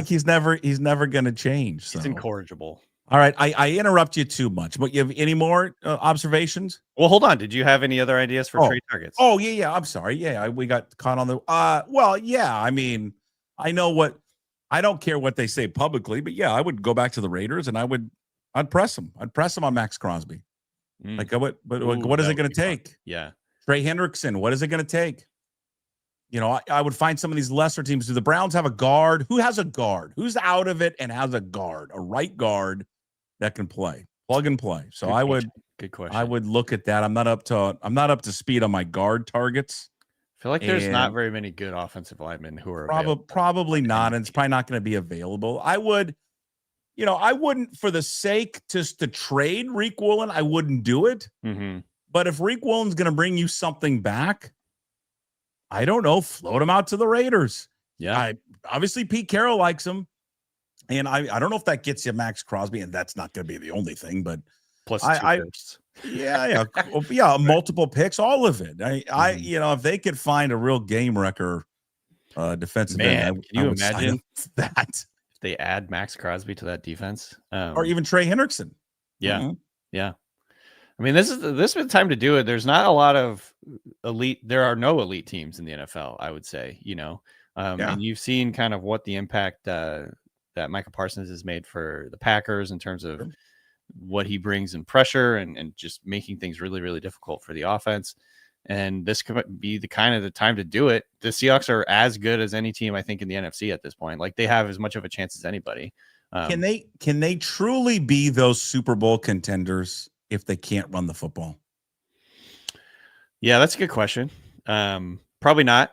he's never going to change. So. He's incorrigible. All right, I interrupt you too much, but you have any more observations? Well, hold on. Did you have any other ideas for trade targets? Oh, yeah. I'm sorry. Yeah, we got caught on the. Well, yeah. I mean, I don't care what they say publicly, but yeah, I would go back to the Raiders and I'd press them. I'd press them on Max Crosby. Like, what is it going to take? Fun. Yeah, Trey Hendrickson. What is it going to take? I would find some of these lesser teams. Do the Browns have a guard? Who has a guard? Who's out of it and has a guard? A right guard that can play, plug and play. So good question. I would look at that. I'm not up to speed on my guard targets. I feel like there's not very many good offensive linemen who are probably not, and it's probably not going to be available. I wouldn't for the sake just to trade Reek Woolen, I wouldn't do it. Mm-hmm. But if Reek Woolen's going to bring you something back, I don't know, float him out to the Raiders. Yeah. Obviously Pete Carroll likes him. And I don't know if that gets you Max Crosby, and that's not going to be the only thing, but plus two firsts. Yeah, multiple picks, all of it. If they could find a real game wrecker defensive end, can you imagine that? If they add Max Crosby to that defense, or even Trey Hendrickson. Yeah, mm-hmm. Yeah. I mean, this is the time to do it. There's not a lot of elite. There are no elite teams in the NFL, I would say. And you've seen kind of what the impact that Micah Parsons has made for the Packers in terms of what he brings in pressure and just making things really, really difficult for the offense. And this could be the time to do it. The Seahawks are as good as any team, I think, in the NFC at this point. Like, they have as much of a chance as anybody. Can they truly be those Super Bowl contenders if they can't run the football? Yeah, that's a good question. Probably not.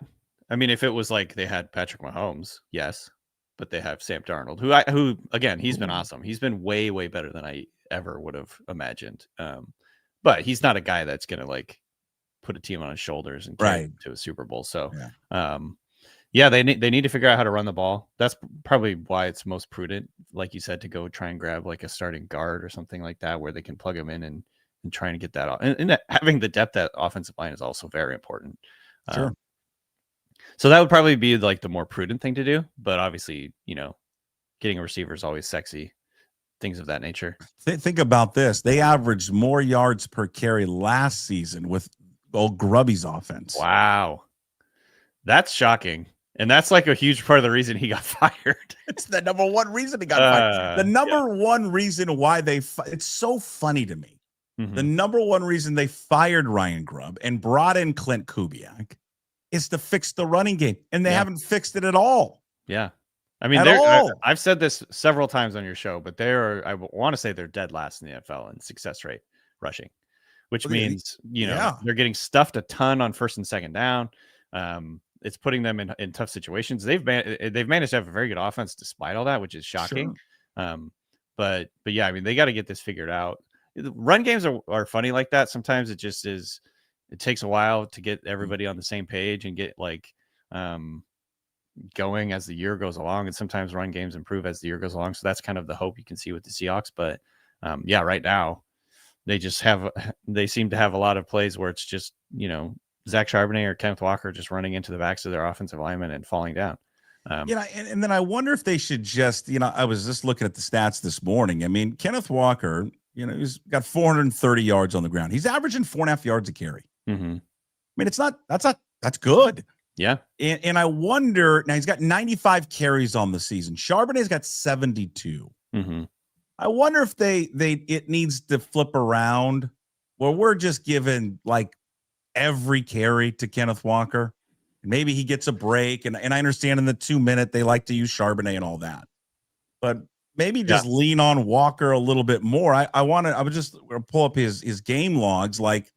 I mean, if it was like they had Patrick Mahomes, yes. But they have Sam Darnold, who again, he's been awesome. He's been way, way better than I ever would have imagined. But he's not a guy that's going to like put a team on his shoulders and carry him to a Super Bowl. So, they need to figure out how to run the ball. That's probably why it's most prudent, like you said, to go try and grab like a starting guard or something like that, where they can plug him in and try and get that off. And having the depth at offensive line is also very important. Sure. So that would probably be like the more prudent thing to do. But obviously, getting a receiver is always sexy, things of that nature. Think about this. They averaged more yards per carry last season with old Grubby's offense. Wow. That's shocking. And that's like a huge part of the reason he got fired. It's the number one reason he got fired. The number one reason why it's so funny to me. Mm-hmm. The number one reason they fired Ryan Grubb and brought in Clint Kubiak is to fix the running game, and they haven't fixed it at all. Yeah. I mean, I've said this several times on your show, but I want to say they're dead last in the NFL in success rate rushing, which means, they're getting stuffed a ton on first and second down. It's putting them in tough situations. They've managed to have a very good offense despite all that, which is shocking. Sure. But yeah, I mean, they got to get this figured out. Run games are funny like that. Sometimes it just is. It takes a while to get everybody on the same page and get going as the year goes along. And sometimes run games improve as the year goes along. So that's kind of the hope you can see with the Seahawks. But right now they seem to have a lot of plays where it's just, Zach Charbonnet or Kenneth Walker just running into the backs of their offensive linemen and falling down. And then I wonder if they should just, I was just looking at the stats this morning. I mean, Kenneth Walker, he's got 430 yards on the ground. He's averaging 4.5 yards a carry. Mm-hmm. I mean, that's good. Yeah. And I wonder, now he's got 95 carries on the season. Charbonnet's got 72. Mm-hmm. I wonder if it needs to flip around where we're just giving like every carry to Kenneth Walker. Maybe he gets a break. And I understand in the 2 minute, they like to use Charbonnet and all that, but maybe just lean on Walker a little bit more. I would just pull up his game logs. Like,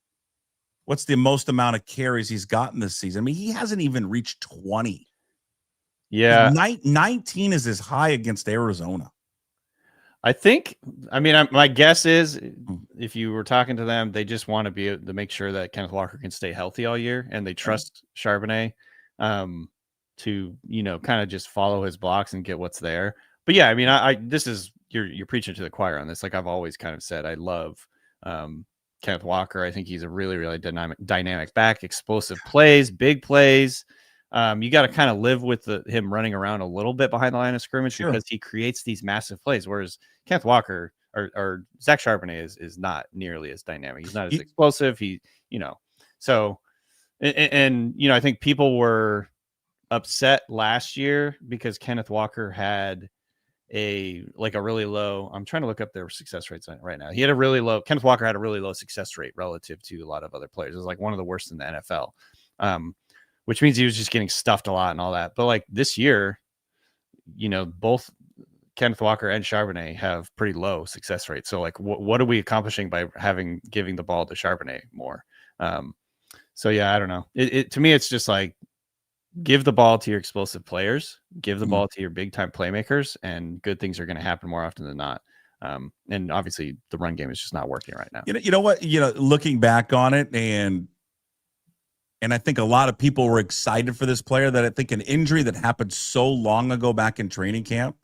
what's the most amount of carries he's gotten this season? I mean, he hasn't even reached 20. Yeah. 19 is his high against Arizona. My guess is if you were talking to them, they just want to be able to make sure that Kenneth Walker can stay healthy all year, and they trust Charbonnet to, kind of just follow his blocks and get what's there. But yeah, I mean, this is you're preaching to the choir on this. Like I've always kind of said, I love Kenneth Walker. I think he's a really, really dynamic back, explosive plays, big plays. You got to kind of live with him running around a little bit behind the line of scrimmage because he creates these massive plays. Whereas Kenneth Walker or Zach Charbonnet is not nearly as dynamic. He's not as explosive. So I think people were upset last year because Kenneth Walker had a really low. I'm trying to look up their success rates right now. Kenneth Walker had a really low success rate relative to a lot of other players. It was like one of the worst in the NFL. Which means he was just getting stuffed a lot and all that. But like this year, both Kenneth Walker and Charbonnet have pretty low success rates. So like, what are we accomplishing by giving the ball to Charbonnet more? So yeah, I don't know. To me, it's just like, give the ball to your explosive players, give the ball to your big time playmakers, and good things are going to happen more often than not. And obviously the run game is just not working right now. You know what, looking back on it, and I think a lot of people were excited for this player, that I think an injury that happened so long ago back in training camp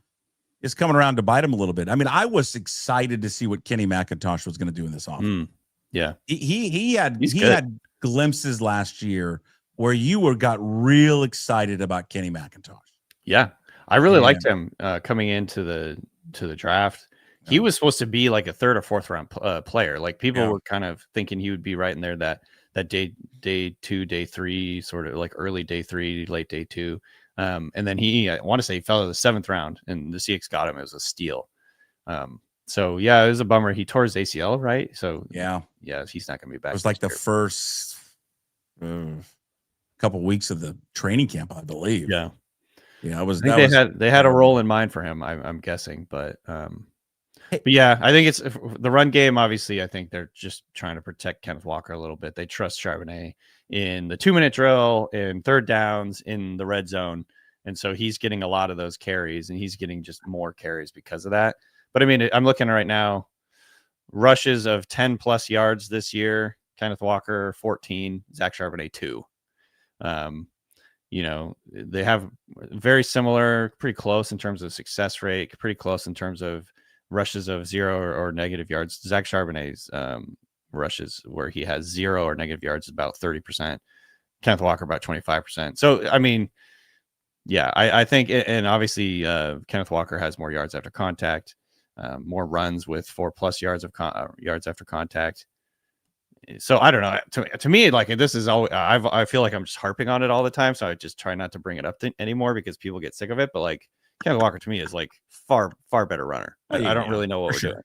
is coming around to bite him a little bit. I mean, I was excited to see what Kenny McIntosh was going to do in this offense. Yeah. He had glimpses last year where you got real excited about Kenny McIntosh. Yeah. I really liked him coming into the draft. Yeah. He was supposed to be like a third or fourth round player. Like people were kind of thinking he would be right in there that day 2, day 3, sort of like early day 3, late day 2. And then I want to say he fell to the 7th round, and the Seahawks got him. It was a steal. So yeah, it was a bummer. He tore his ACL, right? So yeah, he's not going to be back. It was like the first couple weeks of the training camp, I believe. Yeah. They had a role in mind for him, I'm guessing, but yeah, I think it's the run game. Obviously, I think they're just trying to protect Kenneth Walker a little bit. They trust Charbonnet in the 2-minute drill, in third downs, in the red zone. And so he's getting a lot of those carries, and he's getting just more carries because of that. But I mean, I'm looking right now, rushes of 10 plus yards this year. Kenneth Walker, 14, Zach Charbonnet, 2. They have very similar, pretty close in terms of success rate, pretty close in terms of rushes of 0 or negative yards. Zach Charbonnet's rushes where he has 0 or negative yards is about 30%. Kenneth Walker about 25%. So I mean, yeah, I think, and obviously Kenneth Walker has more yards after contact, more runs with 4+ yards of yards after contact. So I don't know. To me, like this is all I feel like I'm just harping on it all the time. So I just try not to bring it up anymore because people get sick of it. But like Kenneth Walker to me is like far better runner. I don't really know what we're doing.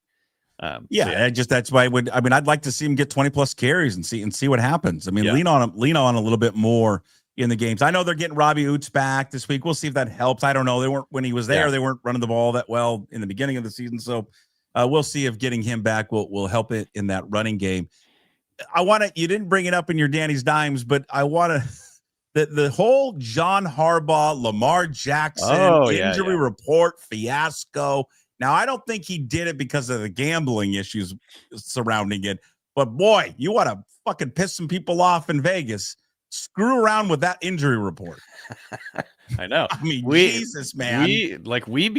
That's why I'd like to see him get 20+ carries and see what happens. I mean, lean on a little bit more in the games. I know they're getting Robbie Oots back this week. We'll see if that helps. I don't know. They weren't when he was there. They weren't running the ball that well in the beginning of the season. So we'll see if getting him back will help it in that running game. You didn't bring it up in your Danny's Dimes, but I want to the whole John Harbaugh, Lamar Jackson injury report fiasco. Now, I don't think he did it because of the gambling issues surrounding it, but boy, you want to fucking piss some people off in Vegas. Screw around with that injury report. I know. I mean, Jesus, man. We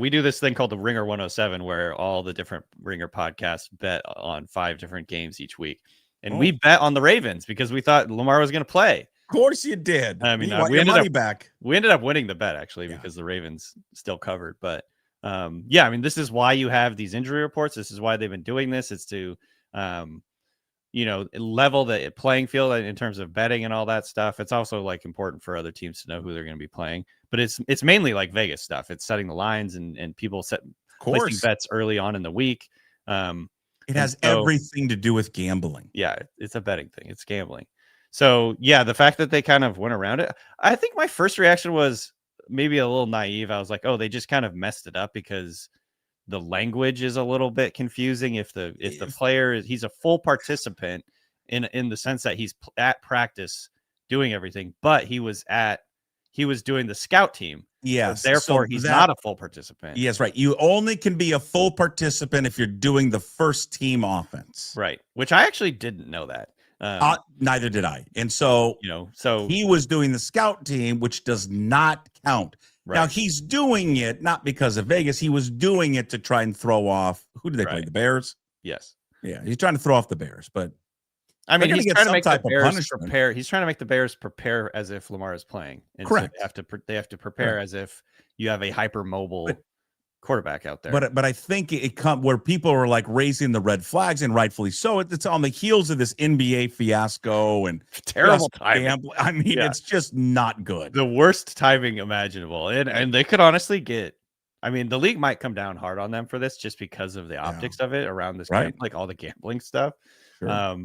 do this thing called the Ringer 107, where all the different Ringer podcasts bet on 5 different games each week, and we bet on the Ravens because we thought Lamar was going to play. Of course, you did. I mean, we ended up winning the bet actually because the Ravens still covered. But I mean, this is why you have these injury reports. This is why they've been doing this. It's to level the playing field in terms of betting and all that stuff. It's also like important for other teams to know who they're going to be playing, but it's mainly like Vegas stuff. It's setting the lines and people placing bets early on in the week. It has everything to do with gambling. Yeah, it's a betting thing. It's gambling. So yeah, the fact that they kind of went around it, I think my first reaction was maybe a little naive. I was like, oh, they just kind of messed it up because the language is a little bit confusing. If the player he's a full participant in the sense that he's at practice doing everything, but he was doing the scout team. Yes. So therefore, he's not a full participant. Yes, right. You only can be a full participant if you're doing the first team offense. Right. Which I actually didn't know that. Neither did I. And so, so he was doing the scout team, which does not count. Right. Now he's doing it not because of Vegas. He was doing it to try and throw off. Who did they play? The Bears? Yes. Yeah. He's trying to throw off the Bears, but I mean, he's trying to make the Bears prepare. He's trying to make the Bears prepare as if Lamar is playing. And correct. So they have to prepare as if you have a hypermobile quarterback out there. But I think it come where people are like raising the red flags, and rightfully so. It's on the heels of this NBA fiasco and terrible timing. I mean, it's just not good. The worst timing imaginable. And they could honestly get. I mean, the league might come down hard on them for this just because of the optics of it around this game, like all the gambling stuff. Sure.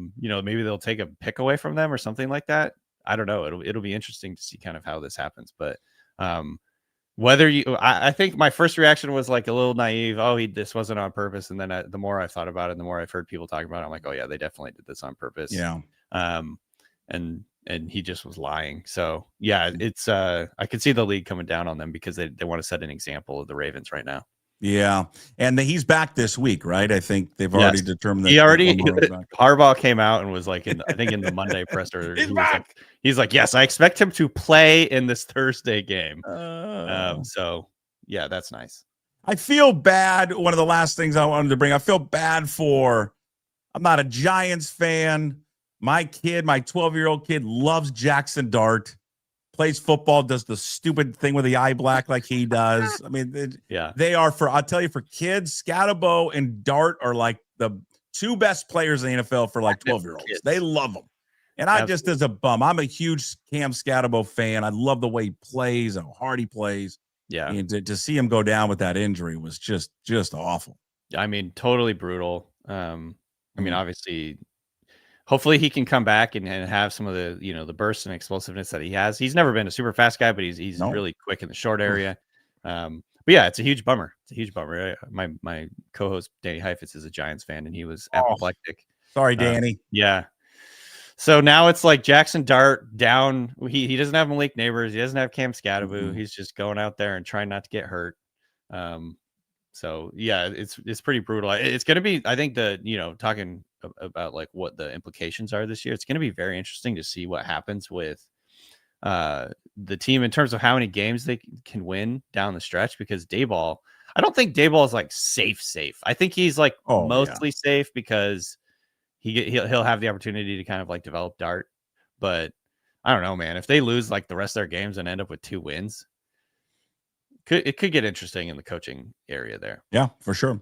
Maybe they'll take a pick away from them or something like that. I don't know. It'll be interesting to see kind of how this happens. But I think my first reaction was like a little naive. Oh, this wasn't on purpose. And then the more I thought about it, the more I've heard people talking about it, I'm like, oh yeah, they definitely did this on purpose. Yeah. And he just was lying. So yeah, it's I could see the league coming down on them because they want to set an example of the Ravens right now. Yeah, and he's back this week, right? I think they've already determined that Harbaugh came out and was like, in the Monday presser, he's like, yes, I expect him to play in this Thursday game. So yeah, that's nice. I feel bad. One of the last things I wanted to bring, I feel bad I'm not a Giants fan. My 12-year-old kid loves Jackson Dart. Plays football, does the stupid thing with the eye black like he does. I mean, they are I'll tell you, for kids, Scatabo and Dart are like the 2 best players in the NFL for like 12-year-olds. They love them. And I just, as a bum, I'm a huge Cam Scatabo fan. I love the way he plays, how hard he plays. Yeah. And to see him go down with that injury was just awful. I mean, totally brutal. I mean, obviously, hopefully he can come back and have some of the, the burst and explosiveness that he has. He's never been a super fast guy, but he's really quick in the short area. But yeah, it's a huge bummer. My co-host Danny Heifetz is a Giants fan, and he was apoplectic. Sorry, Danny. Yeah. So now it's like Jackson Dart down. He doesn't have Malik Neighbors. He doesn't have Cam Scatabo. Mm-hmm. He's just going out there and trying not to get hurt. So yeah, it's pretty brutal. It's going to be, I think talking about like what the implications are this year, it's going to be very interesting to see what happens with the team in terms of how many games they can win down the stretch, because Daboll, I don't think Daboll is like safe. I think he's like mostly safe because he'll have the opportunity to kind of like develop Dart. But I don't know, man, if they lose like the rest of their games and end up with 2 wins, it could get interesting in the coaching area there. Yeah, for sure.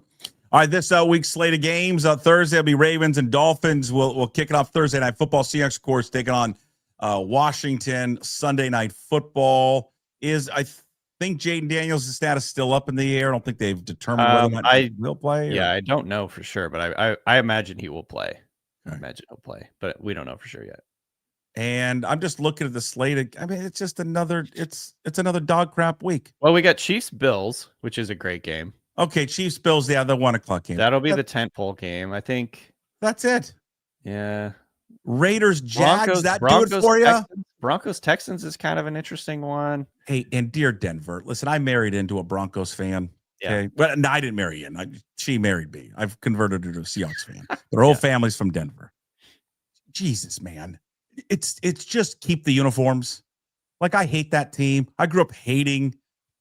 All right, this week's slate of games. Thursday will be Ravens and Dolphins. We'll kick it off Thursday Night Football. Seahawks, of course, taking on Washington. Sunday Night Football is, I think, Jaden Daniels' status still up in the air. I don't think they've determined whether or not he will play. Yeah, I don't know for sure, but I imagine he will play. I imagine he'll play, but we don't know for sure yet. And I'm just looking at the slate. I mean, it's just another dog crap week. Well, we got Chiefs Bills, which is a great game. Okay, Chiefs Bills, the 1:00 game. That'll be the tentpole game, I think. That's it. Yeah. Raiders Jags, do it for you? Broncos Texans is kind of an interesting one. Hey, and dear Denver, listen, I married into a Broncos fan. Okay, but no, I didn't marry in. She married me. I've converted her to a Seahawks fan. Their whole family's from Denver. Jesus, man, it's just keep the uniforms. Like, I hate that team. I grew up hating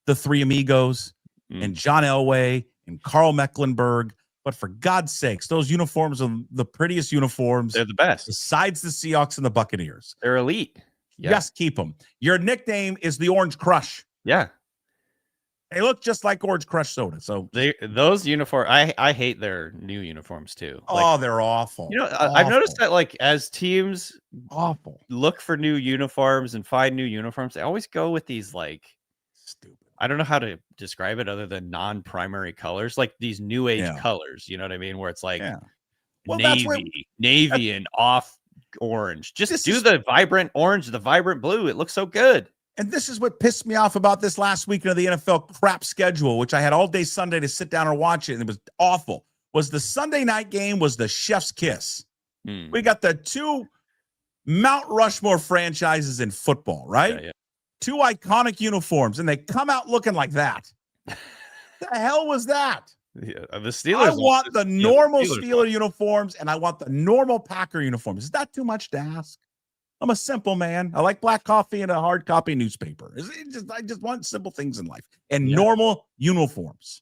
the Three Amigos and John Elway and Carl Mecklenburg. But for God's sakes, those uniforms are the prettiest uniforms. They're the best. Besides the Seahawks and the Buccaneers. They're elite. Yeah. Just keep them. Your nickname is the Orange Crush. Yeah. They look just like Orange Crush soda. So those uniforms, I hate their new uniforms too. Oh, they're awful. You know, I've noticed that, like, as teams look for new uniforms and find new uniforms, they always go with these, like, stupid. I don't know how to describe it other than non-primary colors, like these new age colors. You know what I mean? Where it's like navy and off orange. Just do the vibrant orange, the vibrant blue. It looks so good. And this is what pissed me off about this last weekend of the NFL crap schedule, which I had all day Sunday to sit down and watch it, and it was awful. Was the Sunday night game was the chef's kiss. We got the two Mount Rushmore franchises in football, right? Yeah. Two iconic uniforms, and they come out looking like that. The hell was that? Yeah, the Steelers. I want the normal Steeler uniforms, and I want the normal Packer uniforms. Is that too much to ask? I'm a simple man. I like black coffee and a hard copy newspaper. I just want simple things in life and normal uniforms.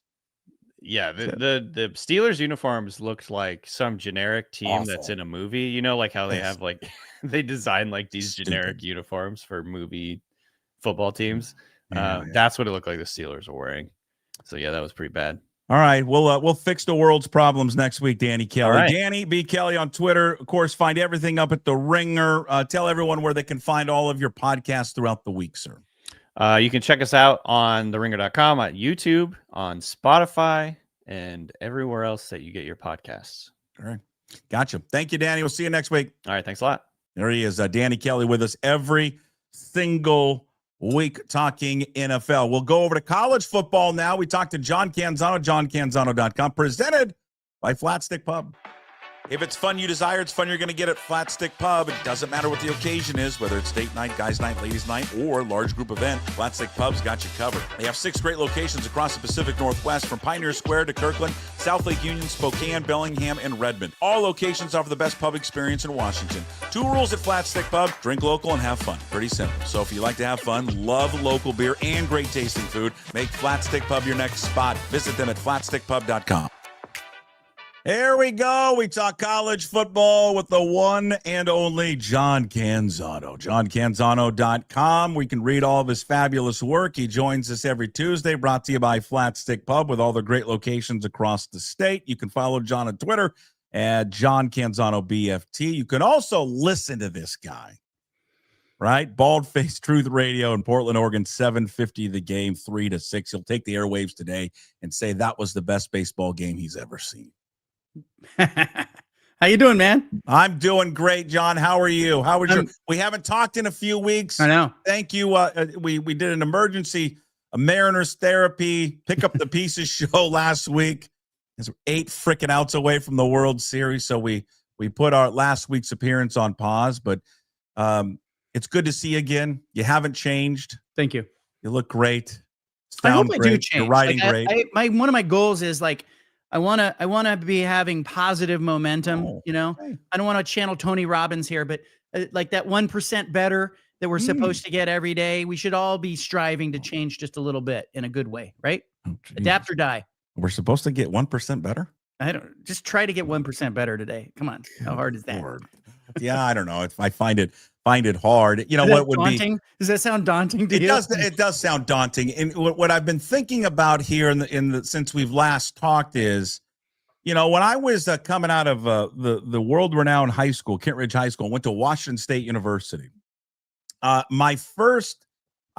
Yeah, the Steelers uniforms looked like some generic team that's in a movie. You know, like how they have, like, they design like these generic uniforms for movie football teams. That's what it looked like the Steelers were wearing. So yeah, that was pretty bad. All right, we'll fix the world's problems next week, Danny Kelly. Right. Danny B. Kelly on Twitter. Of course, find everything up at The Ringer. Tell everyone where they can find all of your podcasts throughout the week, sir. You can check us out on theringer.com, on YouTube, on Spotify, and everywhere else that you get your podcasts. All right. Gotcha. Thank you, Danny. We'll see you next week. All right. Thanks a lot. There he is, Danny Kelly, with us every single week talking NFL. We'll go over to college football now. We talked to John Canzano, johncanzano.com, presented by Flat Stick Pub. If it's fun you desire, it's fun you're going to get at Flat Stick Pub. It doesn't matter what the occasion is, whether it's date night, guys night, ladies night, or large group event, Flat Stick Pub's got you covered. They have 6 great locations across the Pacific Northwest, from Pioneer Square to Kirkland, South Lake Union, Spokane, Bellingham, and Redmond. All locations offer the best pub experience in Washington. 2 rules at Flat Stick Pub: drink local and have fun. Pretty simple. So if you like to have fun, love local beer, and great tasting food, make Flat Stick Pub your next spot. Visit them at flatstickpub.com. Here we go. We talk college football with the one and only John Canzano. JohnCanzano.com. We can read all of his fabulous work. He joins us every Tuesday, brought to you by Flat Stick Pub, with all the great locations across the state. You can follow John on Twitter at John Canzano BFT. You can also listen to this guy, right? Bald Face Truth Radio in Portland, Oregon, 750 The Game, 3 to 6. He'll take the airwaves today and say that was the best baseball game he's ever seen. How you doing, man? I'm doing great, John. How are you? How was your? We haven't talked in a few weeks. I know. Thank you. We did an emergency Mariners therapy pick up the pieces show last week. We're 8 freaking outs away from the World Series, so we put our last week's appearance on pause. But it's good to see you again. You haven't changed. Thank you. You look great. I hope Sound I do great. change. You're writing like, great. One of my goals is, like, I want to be having positive momentum, you know. Okay. I don't want to channel Tony Robbins here, but like that 1% better that we're supposed to get every day, we should all be striving to change just a little bit in a good way, right? Adapt or die. We're supposed to get 1% better? I don't, just try to get 1% better today. Come on. How hard is that? Lord. Yeah, I don't know. If I find it hard. You know what would daunting? Does that sound daunting to you? It does sound daunting. And what I've been thinking about here in the since we've last talked is, when I was coming out of the world-renowned high school, Kent Ridge High School, went to Washington State University. I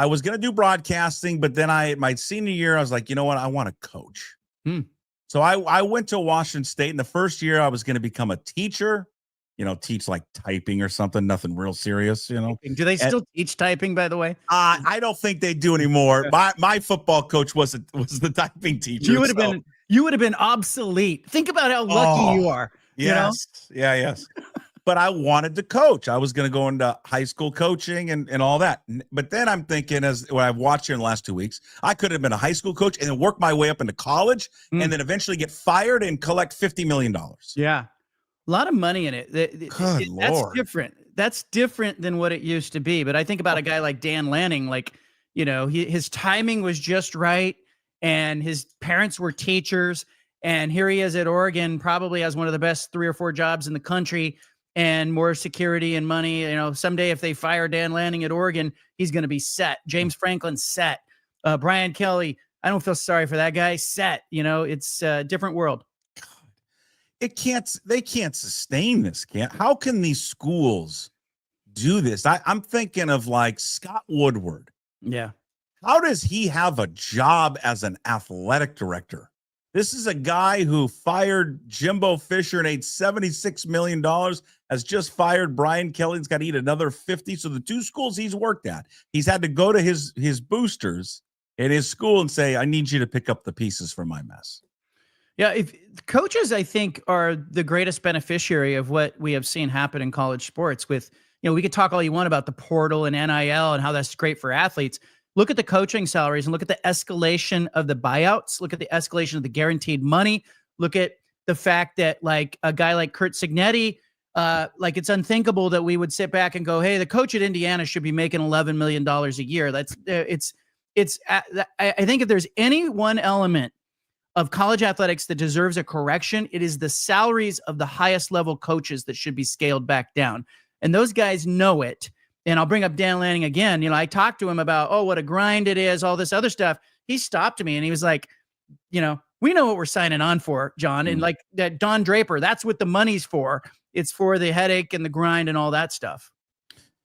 was going to do broadcasting, but then my senior year, I was like, you know what? I want to coach. So I went to Washington State, and the first year I was going to become a teacher, teach like typing or something, nothing real serious, Do they still teach typing, by the way? I don't think they do anymore. My football coach was the typing teacher. You would have been obsolete. Think about how lucky you are. Yes. Yes. But I wanted to coach. I was going to go into high school coaching and all that. But then I'm thinking, as what I've watched here in the last 2 weeks, I could have been a high school coach and then work my way up into college and then eventually get fired and collect $50 million. Yeah. A lot of money in it. Good That's Lord. different. That's different than what it used to be. But I think about a guy like Dan Lanning, his timing was just right. And his parents were teachers. And here he is at Oregon, probably has one of the best 3 or 4 jobs in the country and more security and money. Someday if they fire Dan Lanning at Oregon, he's going to be set. James Franklin set. Brian Kelly, I don't feel sorry for that guy. Set. It's a different world. They can't sustain this. How can these schools do this? I'm thinking of like Scott Woodward. Yeah. How does he have a job as an athletic director? This is a guy who fired Jimbo Fisher and ate $76 million, has just fired Brian Kelly. He's got to eat another 50. So the 2 schools he's worked at, he's had to go to his boosters at his school and say, I need you to pick up the pieces for my mess. Yeah, if coaches, I think, are the greatest beneficiary of what we have seen happen in college sports. With, we could talk all you want about the portal and NIL and how that's great for athletes. Look at the coaching salaries and look at the escalation of the buyouts. Look at the escalation of the guaranteed money. Look at the fact that like a guy like Curt Cignetti, it's unthinkable that we would sit back and go, hey, the coach at Indiana should be making $11 million a year. I think if there's any one element of college athletics that deserves a correction, it is the salaries of the highest level coaches that should be scaled back down. And those guys know it. And I'll bring up Dan Lanning again. I talked to him about, what a grind it is, all this other stuff. He stopped me and he was like, we know what we're signing on for, John. And like that Don Draper, that's what the money's for. It's for the headache and the grind and all that stuff.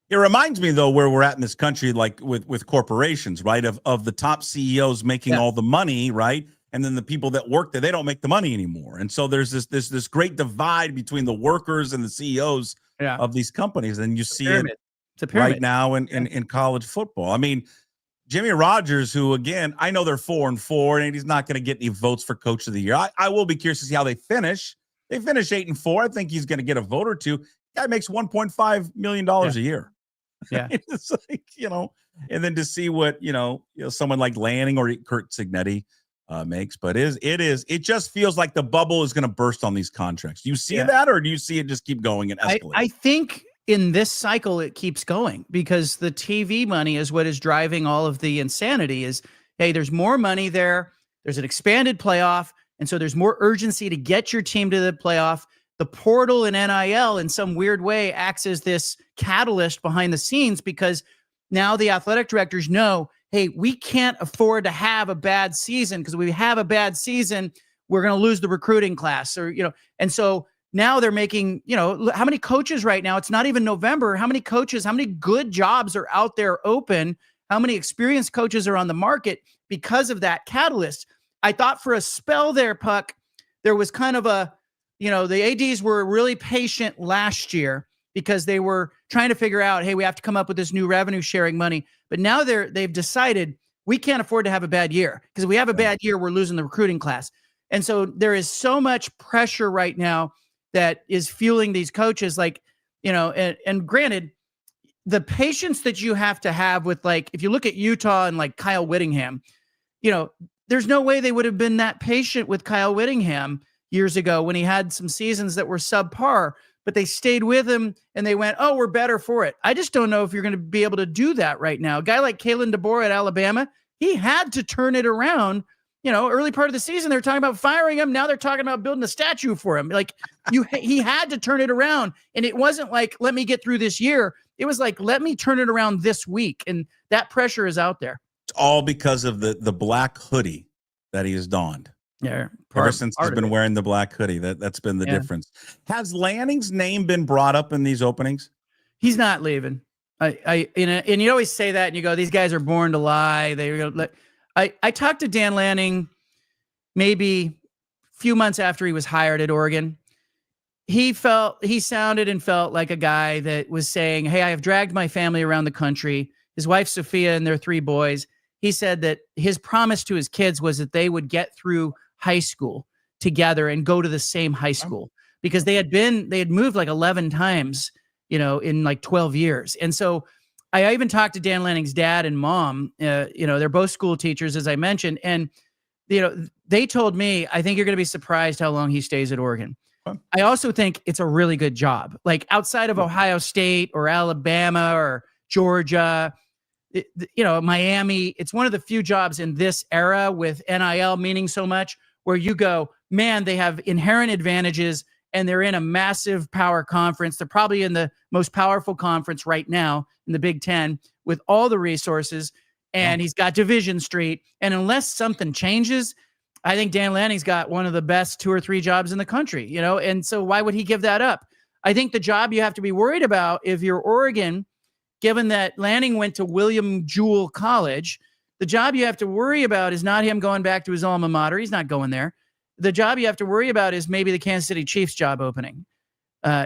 It reminds me, though, where we're at in this country, like with corporations, right? Of the top CEOs making all the money, right? And then the people that work there, they don't make the money anymore. And so there's this great divide between the workers and the CEOs of these companies. And you see it right now in college football. I mean, Jimmy Rogers, who, again, I know they're 4-4, and he's not going to get any votes for Coach of the Year. I will be curious to see how they finish. They finish 8-4. I think he's going to get a vote or two. Guy makes $1.5 million a year. Yeah. It's like, and then to see what, someone like Lanning or Curt Cignetti makes. But it just feels like the bubble is going to burst on these contracts. Do you see that, or do you see it just keep going and escalate? I think in this cycle, it keeps going because the TV money is what is driving all of the insanity is, hey, there's more money there. There's an expanded playoff. And so there's more urgency to get your team to the playoff. The portal and NIL in some weird way acts as this catalyst behind the scenes because now the athletic directors know, hey, we can't afford to have a bad season because if we have a bad season, we're going to lose the recruiting class and so now they're making, how many coaches right now? It's not even November. How many coaches, how many good jobs are out there open? How many experienced coaches are on the market because of that catalyst? I thought for a spell there, Puck, there was kind of the ADs were really patient last year because they were trying to figure out, hey, we have to come up with this new revenue sharing money. But now they've decided we can't afford to have a bad year because if we have a bad year, we're losing the recruiting class. And so there is so much pressure right now that is fueling these coaches and granted, the patience that you have to have with if you look at Utah and like Kyle Whittingham, there's no way they would have been that patient with Kyle Whittingham years ago when he had some seasons that were subpar, but they stayed with him and they went, oh, we're better for it. I just don't know if you're going to be able to do that right now. A guy like Kalen DeBoer at Alabama, he had to turn it around. Early part of the season, they're talking about firing him. Now they're talking about building a statue for him. He had to turn it around. And it wasn't like, let me get through this year. It was like, let me turn it around this week. And that pressure is out there. It's all because of the black hoodie that he has donned. Yeah. Ever since he's been wearing the black hoodie, that's been the difference. Has Lanning's name been brought up in these openings? He's not leaving. And you always say that, and you go, these guys are born to lie. I talked to Dan Lanning maybe a few months after he was hired at Oregon. He sounded and felt like a guy that was saying, hey, I have dragged my family around the country. His wife, Sophia, and their 3 boys. He said that his promise to his kids was that they would get through high school together and go to the same high school, because they had moved like 11 times, in like 12 years. And so I even talked to Dan Lanning's dad and mom, they're both school teachers, as I mentioned. And, they told me, I think you're going to be surprised how long he stays at Oregon. I also think it's a really good job. Like outside of Ohio State or Alabama or Georgia, Miami, it's one of the few jobs in this era with NIL meaning so much where you go, man, they have inherent advantages and they're in a massive power conference. They're probably in the most powerful conference right now in the Big Ten with all the resources, and he's got Division Street. And unless something changes, I think Dan Lanning's got one of the best 2 or 3 jobs in the country, and so why would he give that up? I think the job you have to be worried about if you're Oregon, given that Lanning went to William Jewell College, the job you have to worry about is not him going back to his alma mater. He's not going there. The job you have to worry about is maybe the Kansas City Chiefs job opening.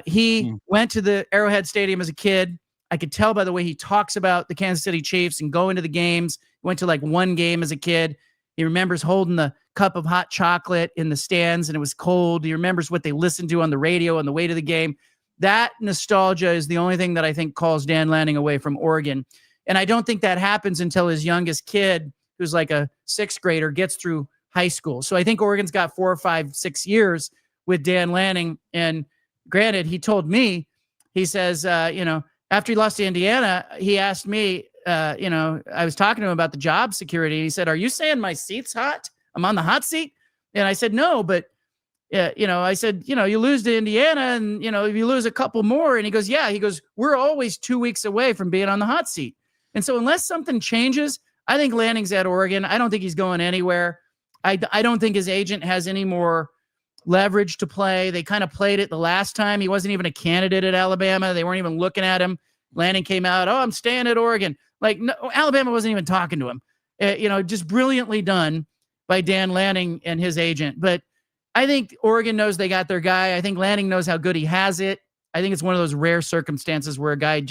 He went to the Arrowhead Stadium as a kid. I could tell by the way he talks about the Kansas City Chiefs and going to the games. He went to like 1 game as a kid. He remembers holding the cup of hot chocolate in the stands and it was cold. He remembers what they listened to on the radio on the way to the game. That nostalgia is the only thing that I think calls Dan Lanning away from Oregon. And I don't think that happens until his youngest kid, who's like a 6th grader, gets through high school. So I think Oregon's got 4 or 5, 6 years with Dan Lanning. And granted, he told me, he says, after he lost to Indiana, he asked me, I was talking to him about the job security. He said, are you saying my seat's hot? I'm on the hot seat? And I said, no, but I said, you lose to Indiana and, if you lose a couple more. And he goes, yeah, we're always 2 weeks away from being on the hot seat. And so unless something changes, I think Lanning's at Oregon. I don't think he's going anywhere. I don't think his agent has any more leverage to play. They kind of played it the last time. He wasn't even a candidate at Alabama. They weren't even looking at him. Lanning came out, I'm staying at Oregon. Like, no, Alabama wasn't even talking to him. Just brilliantly done by Dan Lanning and his agent. But I think Oregon knows they got their guy. I think Lanning knows how good he has it. I think it's one of those rare circumstances where a guy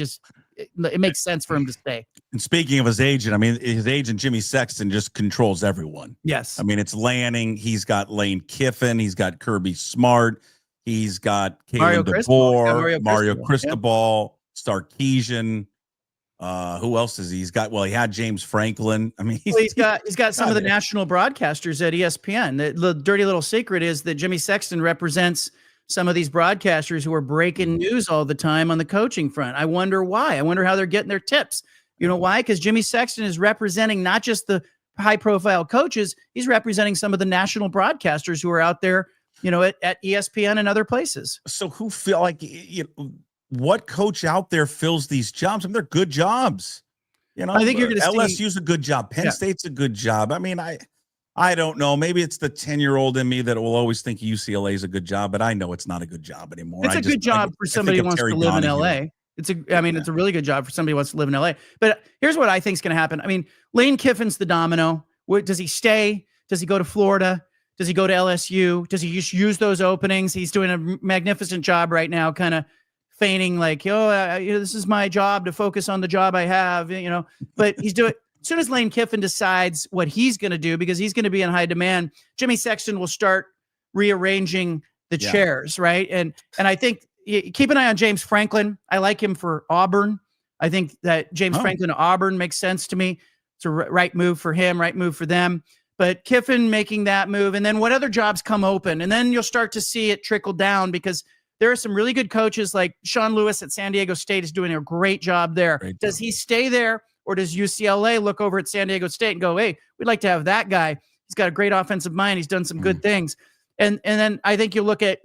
it makes sense for him to stay. And speaking of his agent, his agent, Jimmy Sexton, just controls everyone. Yes. It's Lanning. He's got Lane Kiffin. He's got Kirby Smart. He's got Kalen DeBoer, Mario Cristobal, Sarkisian. Who else is he? He had James Franklin. He's got some of the national broadcasters at ESPN. The dirty little secret is that Jimmy Sexton represents some of these broadcasters who are breaking news all the time on the coaching front. I wonder why. I wonder how they're getting their tips. You know why? Because Jimmy Sexton is representing not just the high-profile coaches. He's representing some of the national broadcasters who are out there, at ESPN and other places. So who feel like what coach out there fills these jobs? They're good jobs. I think you're going to LSU's a good job. Penn State's a good job. I don't know. Maybe it's the 10-year-old in me that will always think UCLA is a good job, but I know it's not a good job anymore. It's a good job for somebody who wants to live in LA. It's a really good job for somebody who wants to live in LA. But here's what I think is going to happen. Lane Kiffin's the domino. Does he stay? Does he go to Florida? Does he go to LSU? Does he just use those openings? He's doing a magnificent job right now, kind of feigning like, this is my job to focus on the job I have, but he's doing. As soon as Lane Kiffin decides what he's going to do, because he's going to be in high demand, Jimmy Sexton will start rearranging the chairs, right? And I think keep an eye on James Franklin. I like him for Auburn. I think that James Franklin to Auburn makes sense to me. It's a right move for him, right move for them. But Kiffin making that move, and then what other jobs come open, and then you'll start to see it trickle down because there are some really good coaches like Sean Lewis at San Diego State is doing a great job there. Does he stay there? Or does UCLA look over at San Diego State and go, hey, we'd like to have that guy. He's got a great offensive mind. He's done some good things. And then I think you look at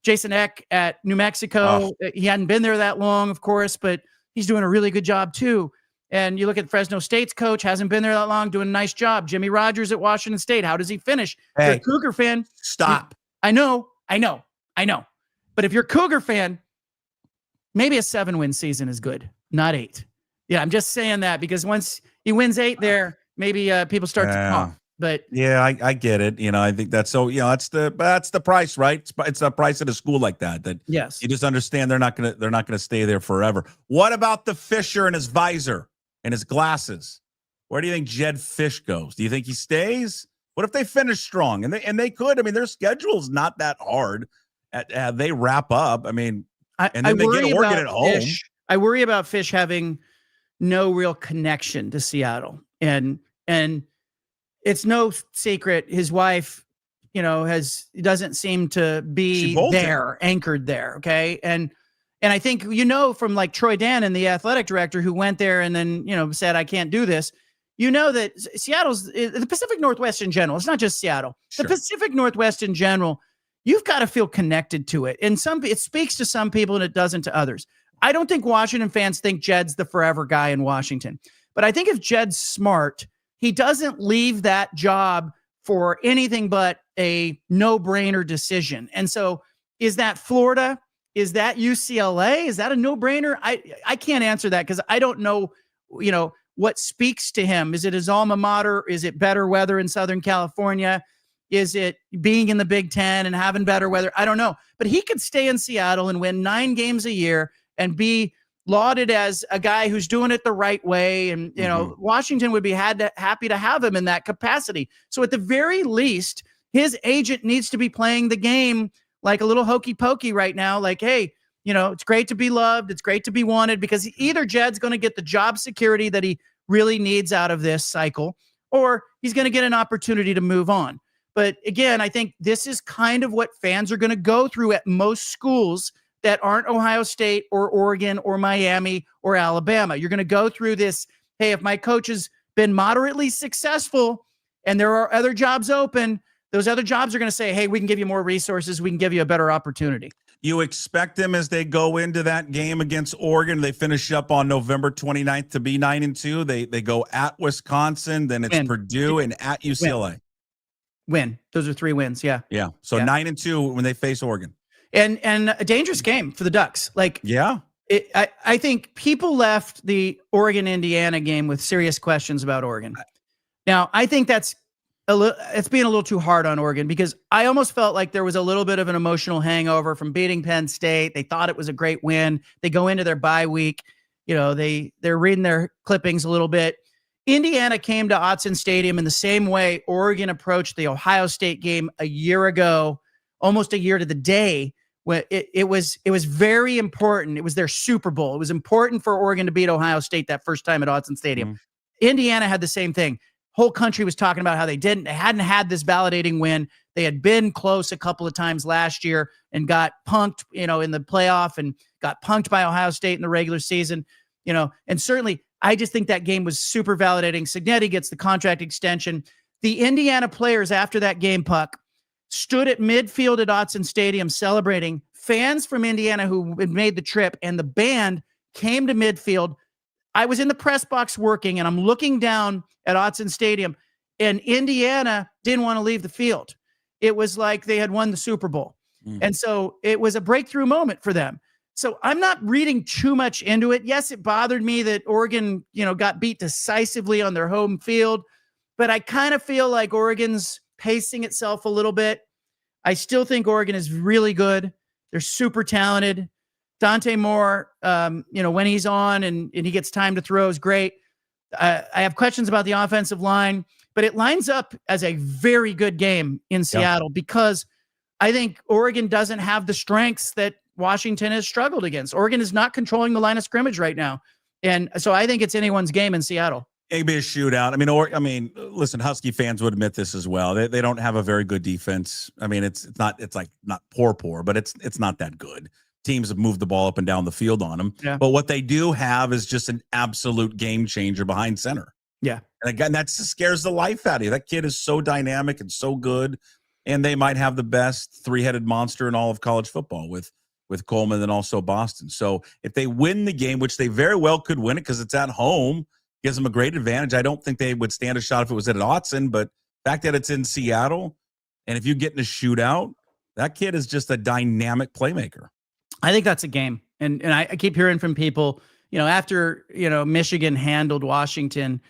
Jason Eck at New Mexico. He hadn't been there that long, of course, but he's doing a really good job too. And you look at Fresno State's coach, hasn't been there that long, doing a nice job. Jimmy Rogers at Washington State, how does he finish? If you're a Cougar fan, stop. I know. But if you're a Cougar fan, maybe a 7-win season is good, not 8. Yeah, I'm just saying that because once he wins 8 there, maybe people start to talk. But yeah, I get it. I think that's so. That's the price, right? It's the price at a school like that. That yes, you just understand they're not gonna stay there forever. What about the Fisher and his visor and his glasses? Where do you think Jed Fish goes? Do you think he stays? What if they finish strong and they could? I mean, their schedule's not that hard. They wrap up. I mean, and then they get Oregon at home. I worry about Fish having no real connection to Seattle, and it's no secret his wife, doesn't seem to be there, anchored there. Okay. And I think, from like Troy Dannon, the athletic director who went there and then, said, I can't do this. That Seattle's the Pacific Northwest in general. It's not just Seattle, the Pacific Northwest in general. You've got to feel connected to it. And it speaks to some people and it doesn't to others. I don't think Washington fans think Jed's the forever guy in Washington, but I think if Jed's smart, he doesn't leave that job for anything but a no-brainer decision. And so is that Florida? Is that UCLA? Is that a no-brainer? I can't answer that because I don't know, what speaks to him. Is it his alma mater? Is it better weather in Southern California? Is it being in the Big Ten and having better weather? I don't know. But he could stay in Seattle and win 9 games a year and be lauded as a guy who's doing it the right way. And, Washington would be happy to have him in that capacity. So at the very least, his agent needs to be playing the game like a little hokey pokey right now. Like, hey, it's great to be loved. It's great to be wanted because either Jed's going to get the job security that he really needs out of this cycle, or he's going to get an opportunity to move on. But again, I think this is kind of what fans are going to go through at most schools that aren't Ohio State or Oregon or Miami or Alabama. You're going to go through this, hey, if my coach has been moderately successful and there are other jobs open, those other jobs are going to say, hey, we can give you more resources. We can give you a better opportunity. You expect them as they go into that game against Oregon, they finish up on November 29th to be 9-2. They go at Wisconsin, then it's Purdue and at UCLA. Win. Those are 3 wins. Yeah. Yeah. So 9-2 when they face Oregon. And a dangerous game for the Ducks. I think people left the Oregon-Indiana game with serious questions about Oregon. Now, I think it's being a little too hard on Oregon because I almost felt like there was a little bit of an emotional hangover from beating Penn State. They thought it was a great win. They go into their bye week. They're reading their clippings a little bit. Indiana came to Autzen Stadium in the same way Oregon approached the Ohio State game a year ago, almost a year to the day. When it was very important. It was their Super Bowl. It was important for Oregon to beat Ohio State that first time at Autzen Stadium. Mm-hmm. Indiana had the same thing. Whole country was talking about how they hadn't had this validating win. They had been close a couple of times last year and got punked, in the playoff and got punked by Ohio State in the regular season, and certainly I just think that game was super validating. Signetti gets the contract extension. The Indiana players after that game, Puck, stood at midfield at Autzen Stadium celebrating. Fans from Indiana who had made the trip and the band came to midfield. I was in the press box working and I'm looking down at Autzen Stadium and Indiana didn't want to leave the field. It was like they had won the Super Bowl. And so it was a breakthrough moment for them. So I'm not reading too much into it. Yes, it bothered me that Oregon, got beat decisively on their home field, but I kind of feel like Oregon's pacing itself a little bit. I still think Oregon is really good. They're super talented. Dante Moore, when he's on and he gets time to throw is great. I have questions about the offensive line, but it lines up as a very good game in Seattle because I think Oregon doesn't have the strengths that Washington has struggled against. Oregon is not controlling the line of scrimmage right now. And so I think it's anyone's game in Seattle. Maybe a shootout. Listen, Husky fans would admit this as well. They don't have a very good defense. I mean, it's not poor, but it's not that good. Teams have moved the ball up and down the field on them. Yeah. But what they do have is just an absolute game changer behind center. Yeah. And again, that scares the life out of you. That kid is so dynamic and so good. And they might have the best 3-headed monster in all of college football with Coleman and also Boston. So if they win the game, which they very well could win it because it's at home, gives them a great advantage. I don't think they would stand a shot if it was at Autzen, but the fact that it's in Seattle, and if you get in a shootout, that kid is just a dynamic playmaker. I think that's a game. And I keep hearing from people, after, Michigan handled Washington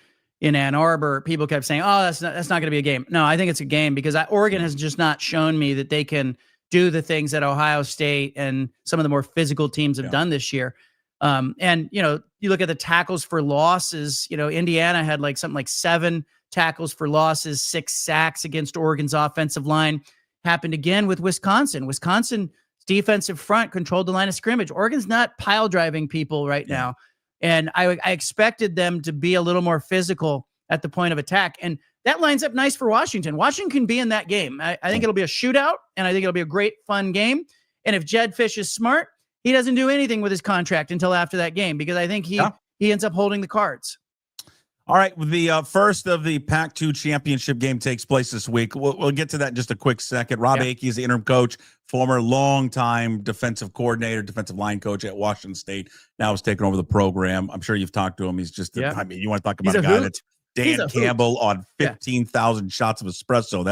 in Ann Arbor, people kept saying, oh, that's not going to be a game. No, I think it's a game because Oregon has just not shown me that they can do the things that Ohio State and some of the more physical teams have done this year. And, you look at the tackles for losses, Indiana had something like 7 tackles for losses, 6 sacks against Oregon's offensive line. Happened again with Wisconsin. Wisconsin's defensive front controlled the line of scrimmage. Oregon's not pile driving people right now. And I expected them to be a little more physical at the point of attack. And that lines up nice for Washington. Washington can be in that game. I think it'll be a shootout, and I think it'll be a great, fun game. And if Jed Fish is smart, he doesn't do anything with his contract until after that game because I think he ends up holding the cards. All right, the first of the Pac-2 championship game takes place this week. We'll get to that in just a quick second. Rob Akey is the interim coach, former longtime defensive coordinator, defensive line coach at Washington State. Now he's taken over the program. I'm sure you've talked to him. He's just, you want to talk about a guy that's Dan Campbell on 15,000 shots of espresso.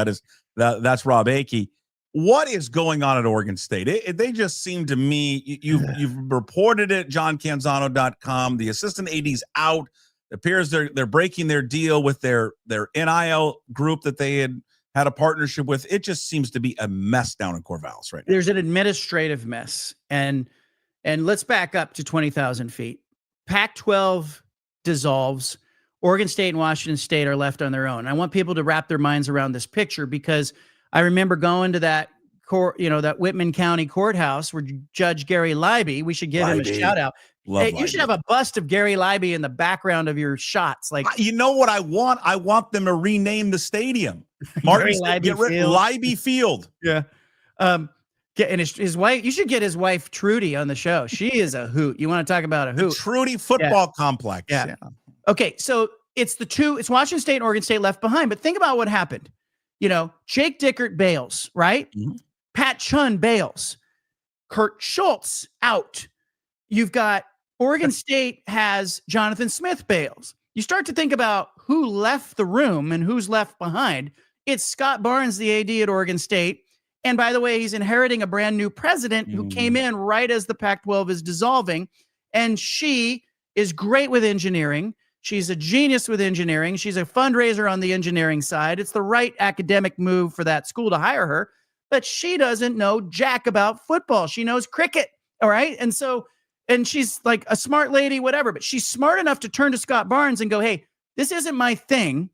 That's Rob Akey. What is going on at Oregon State? They just seem to me, you've reported it, johncanzano.com. The assistant AD's out. It appears they're breaking their deal with their NIL group that they had a partnership with. It just seems to be a mess down in Corvallis right now. There's an administrative mess. And let's back up to 20,000 feet. Pac-12 dissolves. Oregon State and Washington State are left on their own. I want people to wrap their minds around this picture because I remember going to that that Whitman County courthouse where Judge Gary Leiby, we should give him a shout out. You should have a bust of Gary Leiby in the background of your shots. You know what I want? I want them to rename the stadium. Martin, get rid of Leiby Field. Yeah. And his wife, you should get his wife Trudy on the show. She is a hoot. You want to talk about a hoot? The Trudy football complex. Yeah. Okay, so it's Washington State and Oregon State left behind. But think about what happened. Jake Dickert bails, right? Mm-hmm. Pat Chun bails. Kurt Schultz out. You've got Oregon State has Jonathan Smith bails. You start to think about who left the room and who's left behind. It's Scott Barnes, the AD at Oregon State. And by the way, he's inheriting a brand new president who came in right as the Pac-12 is dissolving. And she is great with engineering. She's a genius with engineering. She's a fundraiser on the engineering side. It's the right academic move for that school to hire her. But she doesn't know jack about football. She knows cricket. All right. And she's like a smart lady, whatever, but she's smart enough to turn to Scott Barnes and go, hey, this isn't my thing.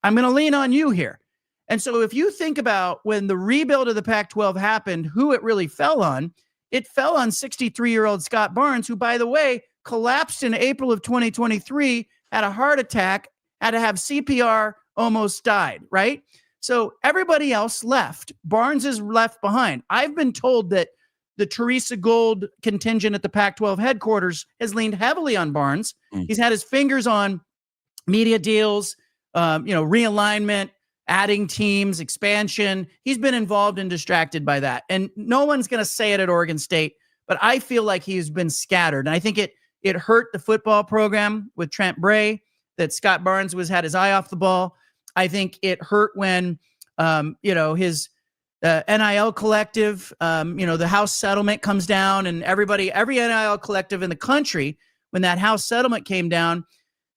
I'm going to lean on you here. And so if you think about when the rebuild of the Pac-12 happened, who it really fell on, it fell on 63-year-old Scott Barnes, who, by the way, collapsed in April of 2023, had a heart attack, had to have CPR, almost died, right? So everybody else left. Barnes is left behind. I've been told that the Teresa Gold contingent at the Pac-12 headquarters has leaned heavily on Barnes. He's had his fingers on media deals, realignment, adding teams, expansion. He's been involved and distracted by that. And no one's going to say it at Oregon State, but I feel like he's been scattered. And I think it hurt the football program with Trent Bray that Scott Barnes had his eye off the ball. I think it hurt when, his NIL collective, the House settlement comes down and every NIL collective in the country, when that House settlement came down,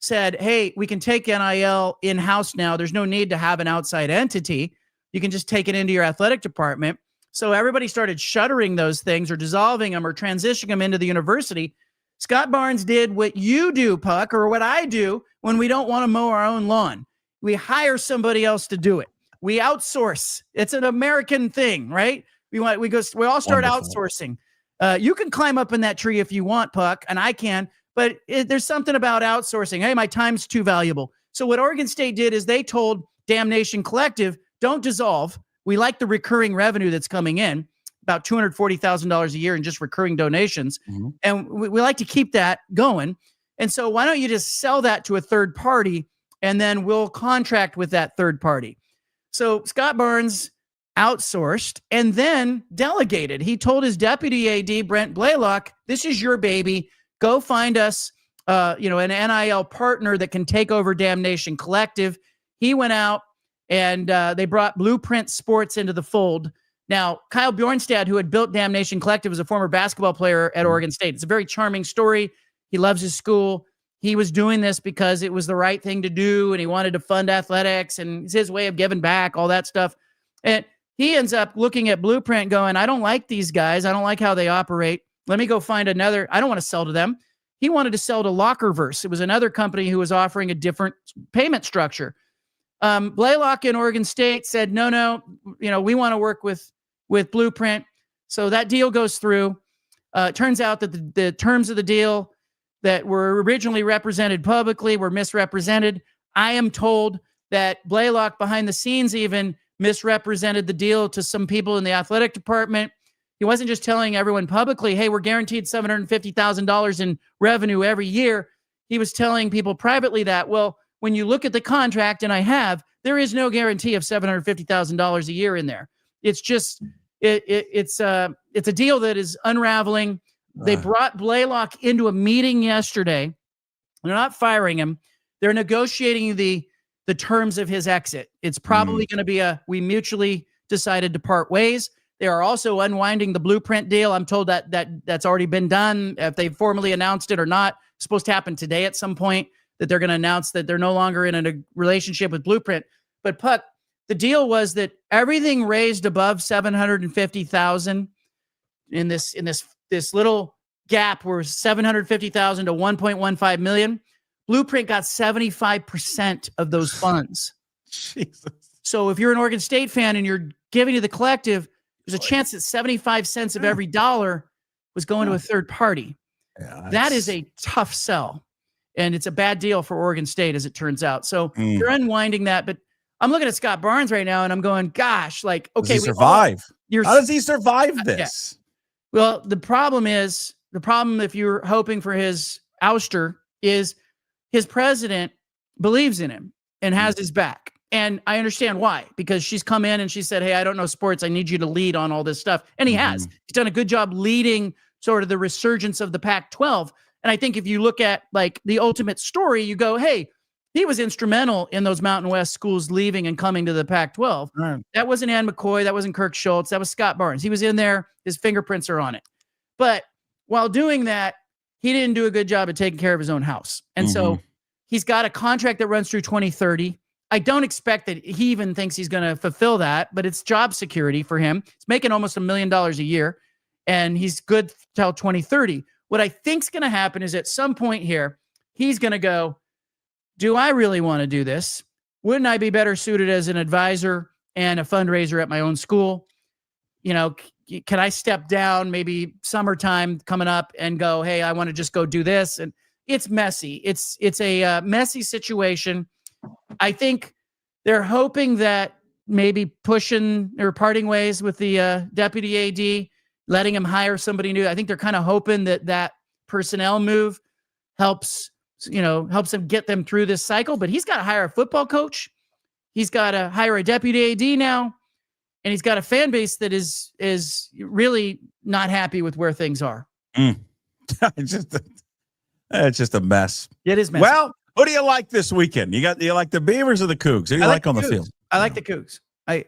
said, hey, we can take NIL in-house now. There's no need to have an outside entity. You can just take it into your athletic department. So everybody started shuttering those things or dissolving them or transitioning them into the university. Scott Barnes did what you do, Puck, or what I do when we don't want to mow our own lawn. We hire somebody else to do it. We outsource. It's an American thing, right? We all start outsourcing. You can climb up in that tree if you want, Puck, and I can, but there's something about outsourcing. Hey, my time's too valuable. So what Oregon State did is they told Damnation Collective, don't dissolve. We like the recurring revenue that's coming in, about $240,000 a year in just recurring donations. Mm-hmm. And we like to keep that going. And so why don't you just sell that to a third party and then we'll contract with that third party. So Scott Barnes outsourced and then delegated. He told his deputy AD, Brent Blaylock, this is your baby. Go find us an NIL partner that can take over Damnation Collective. He went out and they brought Blueprint Sports into the fold. Now, Kyle Bjornstad, who had built Damnation Collective, was a former basketball player at Oregon State. It's a very charming story. He loves his school. He was doing this because it was the right thing to do, and he wanted to fund athletics, and it's his way of giving back, all that stuff. And he ends up looking at Blueprint going, I don't like these guys. I don't like how they operate. Let me go find another. I don't want to sell to them. He wanted to sell to Lockerverse. It was another company who was offering a different payment structure. Blaylock in Oregon State said, no, we want to work with Blueprint. So that deal goes through. It turns out that the terms of the deal that were originally represented publicly were misrepresented. I am told that Blaylock behind the scenes even misrepresented the deal to some people in the athletic department. He wasn't just telling everyone publicly, hey, we're guaranteed $750,000 in revenue every year. He was telling people privately that, well, when you look at the contract, and there is no guarantee of $750,000 a year in there. It's just, it's a deal that is unraveling. They brought Blaylock into a meeting yesterday. They're not firing him. They're negotiating the terms of his exit. It's probably going to be we mutually decided to part ways. They are also unwinding the Blueprint deal. I'm told that's already been done. If they formally announced it or not, it's supposed to happen today at some point, that they're going to announce that they're no longer in a relationship with Blueprint. But Puck, the deal was that everything raised above $750,000 in this little gap where $750,000 to $1.15 million. Blueprint got 75% of those funds. Jesus. So if you're an Oregon State fan and you're giving to the collective, there's a chance that 75 cents of every dollar was going to a third party. Yeah, that is a tough sell. And it's a bad deal for Oregon State, as it turns out. So they're unwinding that. But I'm looking at Scott Barnes right now, and I'm going, gosh, like, okay. Does he survive? How does he survive this? Yeah. Well, the problem if you're hoping for his ouster is his president believes in him and has his back. And I understand why, because she's come in and she said, hey, I don't know sports. I need you to lead on all this stuff. And he has. He's done a good job leading sort of the resurgence of the Pac-12. And I think if you look at like the ultimate story, you go, hey, he was instrumental in those Mountain West schools leaving and coming to the Pac-12. Right. That wasn't Ann McCoy. That wasn't Kirk Schultz. That was Scott Barnes. He was in there. His fingerprints are on it. But while doing that, he didn't do a good job of taking care of his own house. And so he's got a contract that runs through 2030. I don't expect that he even thinks he's going to fulfill that, but it's job security for him. He's making almost $1 million a year, and he's good till 2030. What I think's going to happen is at some point here, he's going to go, do I really want to do this? Wouldn't I be better suited as an advisor and a fundraiser at my own school? Can I step down maybe summertime coming up and go, hey, I want to just go do this? And it's messy. It's a messy situation. I think they're hoping that maybe pushing or parting ways with the deputy AD, letting him hire somebody new. I think they're kind of hoping that personnel move helps him get them through this cycle. But he's got to hire a football coach. He's got to hire a deputy AD now. And he's got a fan base that is really not happy with where things are. It's just a mess. It is messy. Well, who do you like this weekend? Do you like the Beavers or the Cougs? Who do you like on the field? I like the Cougs. I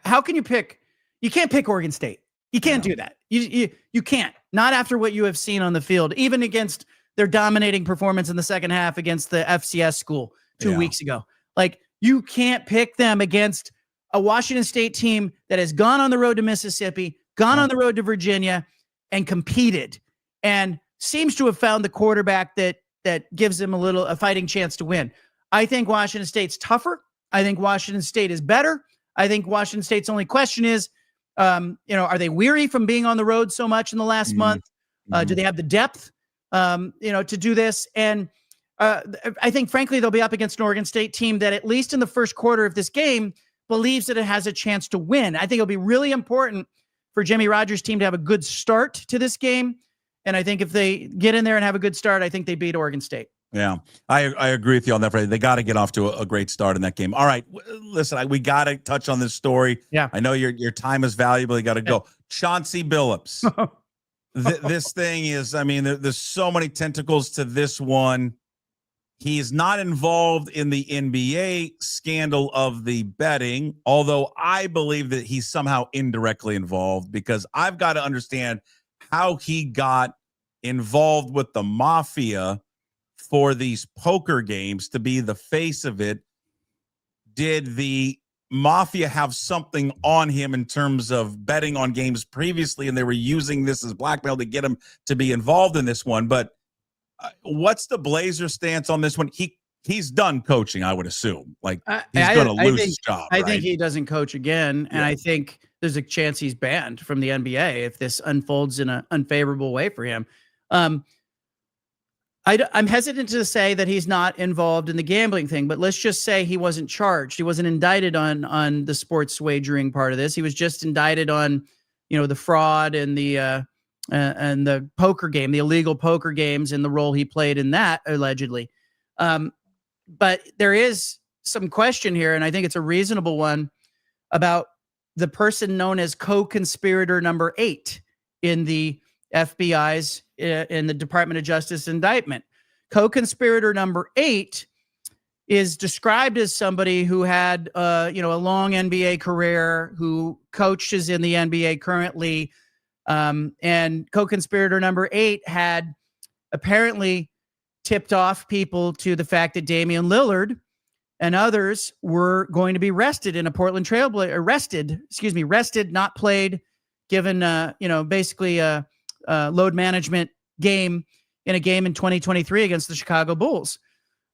how can you pick? You can't pick Oregon State. You can't do that. You can't. Not after what you have seen on the field, even against their dominating performance in the second half against the FCS school 2 weeks ago. Like, you can't pick them against a Washington State team that has gone on the road to Mississippi, gone on the road to Virginia, and competed, and seems to have found the quarterback that gives them a fighting chance to win. I think Washington State's tougher. I think Washington State is better. I think Washington State's only question is, are they weary from being on the road so much in the last month? Do they have the depth, to do this? And I think, frankly, they'll be up against an Oregon State team that, at least in the first quarter of this game, believes that it has a chance to win. I think it'll be really important for Jimmy Rogers' team to have a good start to this game. And I think if they get in there and have a good start, I think they beat Oregon State. Yeah, I agree with you on that. They got to get off to a great start in that game. All right, listen, we got to touch on this story. Yeah, I know your time is valuable. You got to go. Chauncey Billups. This thing is, I mean, there's so many tentacles to this one. He is not involved in the NBA scandal of the betting, although I believe that he's somehow indirectly involved, because I've got to understand how he got involved with the mafia for these poker games to be the face of it. Did the mafia have something on him in terms of betting on games previously, and they were using this as blackmail to get him to be involved in this one? But what's the Blazer stance on this one? He's done coaching, I would assume. Like, he's going to lose his job. I think he doesn't coach again, and I think there's a chance he's banned from the NBA if this unfolds in an unfavorable way for him. I'm hesitant to say that he's not involved in the gambling thing, but let's just say he wasn't charged. He wasn't indicted on the sports wagering part of this. He was just indicted on, the fraud and the poker game, the illegal poker games, and the role he played in that, allegedly. But there is some question here, and I think it's a reasonable one, about the person known as co-conspirator number 8 in the FBI's, in the Department of Justice indictment. Co-conspirator number 8 is described as somebody who had, a long NBA career, who coaches in the NBA currently. And co-conspirator number 8 had apparently tipped off people to the fact that Damian Lillard and others were going to be arrested in a Portland Trailblazer, rested, not played, given, basically a load management game in a game in 2023 against the Chicago Bulls.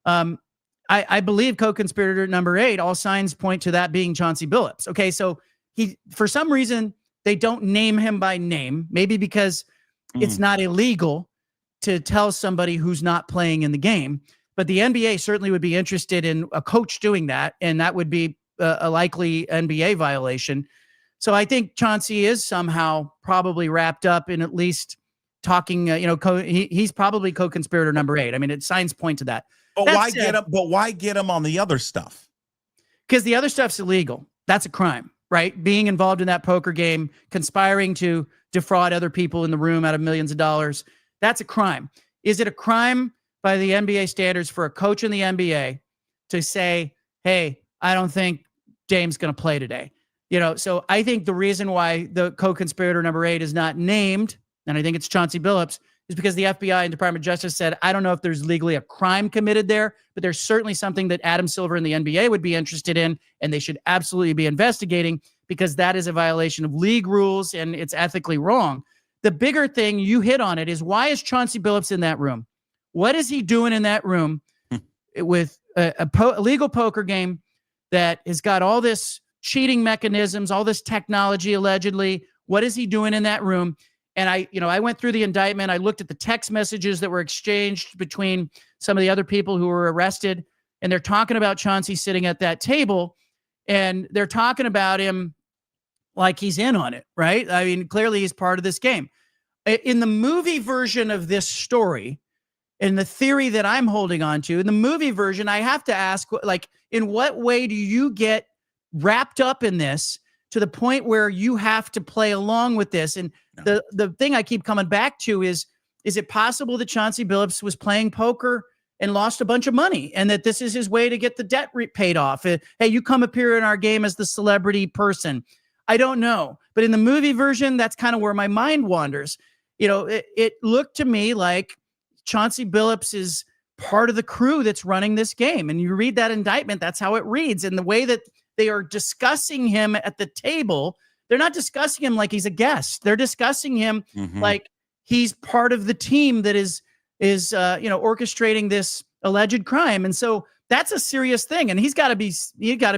I believe co-conspirator number 8, all signs point to that being Chauncy Billups. Okay, so he, for some reason, they don't name him by name, maybe because it's not illegal to tell somebody who's not playing in the game. But the NBA certainly would be interested in a coach doing that, and that would be a likely NBA violation. So I think Chauncy is somehow probably wrapped up in at least talking, he's probably co-conspirator number 8. I mean, signs point to that. But why get him on the other stuff? Because the other stuff's illegal. That's a crime, right? Being involved in that poker game, conspiring to defraud other people in the room out of millions of dollars. That's a crime. Is it a crime by the NBA standards for a coach in the NBA to say, hey, I don't think Dame's going to play today? So I think the reason why the co-conspirator number 8 is not named, and I think it's Chauncy Billups, is because the FBI and Department of Justice said, I don't know if there's legally a crime committed there, but there's certainly something that Adam Silver and the NBA would be interested in, and they should absolutely be investigating, because that is a violation of league rules and it's ethically wrong. The bigger thing, you hit on it, is why is Chauncy Billups in that room? What is he doing in that room with a legal poker game that has got all this cheating mechanisms, all this technology, allegedly? What is he doing in that room? And I went through the indictment. I looked at the text messages that were exchanged between some of the other people who were arrested, and they're talking about Chauncy sitting at that table, and they're talking about him like he's in on it, right? I mean, clearly he's part of this game. In the movie version of this story, and the theory that I'm holding on to, in the movie version, I have to ask, like, in what way do you get wrapped up in this to the point where you have to play along with this? And the thing I keep coming back to is it possible that Chauncy Billups was playing poker and lost a bunch of money, and that this is his way to get the debt paid off? Hey, you come appear in our game as the celebrity person. I don't know. But in the movie version, that's kind of where my mind wanders. It looked to me like Chauncy Billups is part of the crew that's running this game. And you read that indictment, that's how it reads. And the way that they are discussing him at the table, they're not discussing him like he's a guest. They're discussing him like he's part of the team that is orchestrating this alleged crime. And so that's a serious thing. And he's got to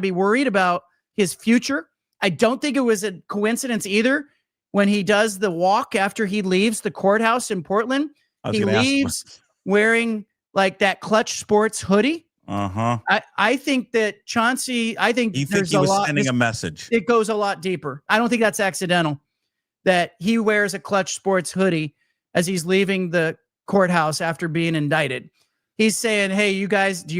be worried about his future. I don't think it was a coincidence either when he does the walk after he leaves the courthouse in Portland. He leaves wearing like that Clutch Sports hoodie. I think that Chauncy, he was sending a message. It goes a lot deeper. I don't think that's accidental that he wears a Clutch Sports hoodie as he's leaving the courthouse after being indicted. He's saying, hey, do you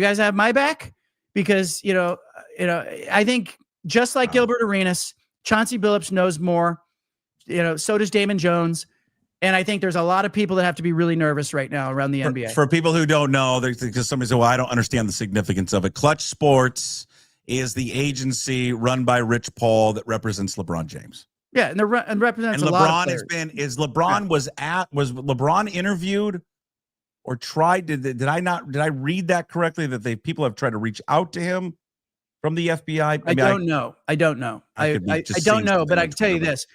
guys have my back? Because, I think just like Gilbert Arenas, Chauncy Billups knows more. So does Damon Jones. And I think there's a lot of people that have to be really nervous right now around the NBA. For people who don't know, because somebody said, well, I don't understand the significance of it. Clutch Sports is the agency run by Rich Paul that represents LeBron James. Yeah, and represents and a lot of LeBron players. was LeBron interviewed or tried? Did I read that correctly? That people have tried to reach out to him from the FBI? I don't know. I don't know, but I can tell you this.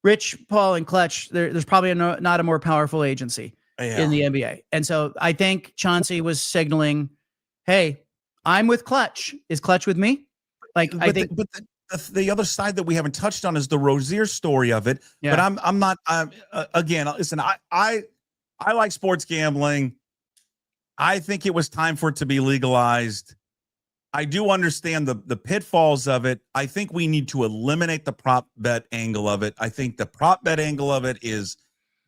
Rich Paul and Clutch, there's probably not a more powerful agency in the NBA. And so I think Chauncey was signaling, hey, I'm with Clutch. Is Clutch with me? But the other side that we haven't touched on is the Rozier story of it. Yeah. But I'm not, again, listen, I like sports gambling. I think it was time for it to be legalized. I do understand the pitfalls of it. I think we need to eliminate the prop bet angle of it. I think the prop bet angle of it is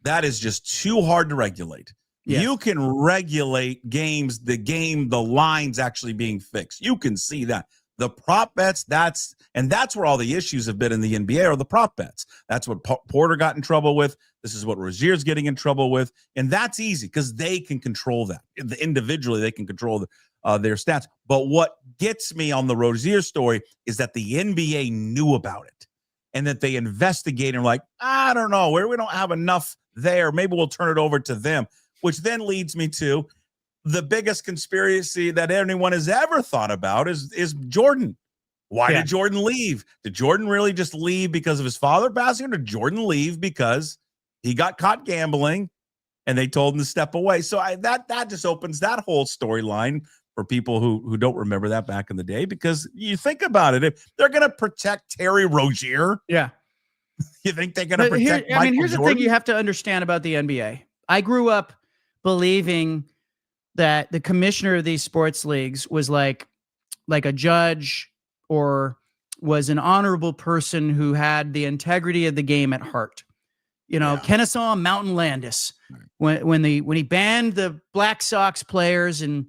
just too hard to regulate. Yes. You can regulate games, the lines actually being fixed. You can see that. The prop bets, that's where all the issues have been in the NBA are the prop bets. That's what Porter got in trouble with. This is what Rozier's getting in trouble with. And that's easy because they can control that. Individually, they can control their stats. But what gets me on the Rozier story is that the NBA knew about it and that they investigated and were like, I don't know, we don't have enough there. Maybe we'll turn it over to them, which then leads me to the biggest conspiracy that anyone has ever thought about is Jordan. Why did Jordan leave? Did Jordan really just leave because of his father passing, or did Jordan leave because he got caught gambling and they told him to step away? So that just opens that whole storyline for people who don't remember that back in the day, because you think about it, if they're going to protect Terry Rozier, you think they're going to protect Michael here's Jordan? The thing you have to understand about the NBA. I grew up believing that the commissioner of these sports leagues was like a judge or was an honorable person who had the integrity of the game at heart. Kennesaw Mountain Landis, when he banned the Black Sox players and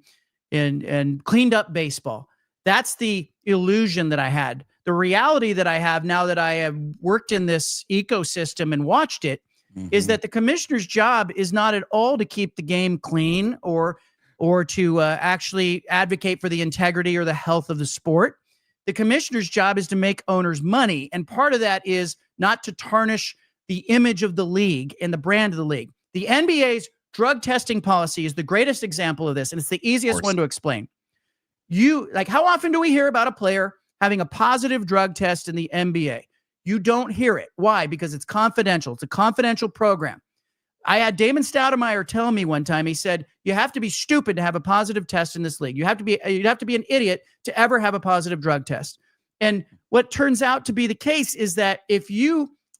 cleaned up baseball. That's the illusion that I had. The reality that I have now that I have worked in this ecosystem and watched it is that the commissioner's job is not at all to keep the game clean or to actually advocate for the integrity or the health of the sport. The commissioner's job is to make owners money. And part of that is not to tarnish the image of the league and the brand of the league. The NBA's drug testing policy is the greatest example of this, and it's the easiest one to explain. How often do we hear about a player having a positive drug test in the NBA? You don't hear it. Why? Because it's confidential. It's a confidential program. I had Damon Stoudemire tell me one time, he said, you have to be stupid to have a positive test in this league. You'd have to be an idiot to ever have a positive drug test. And what turns out to be the case is that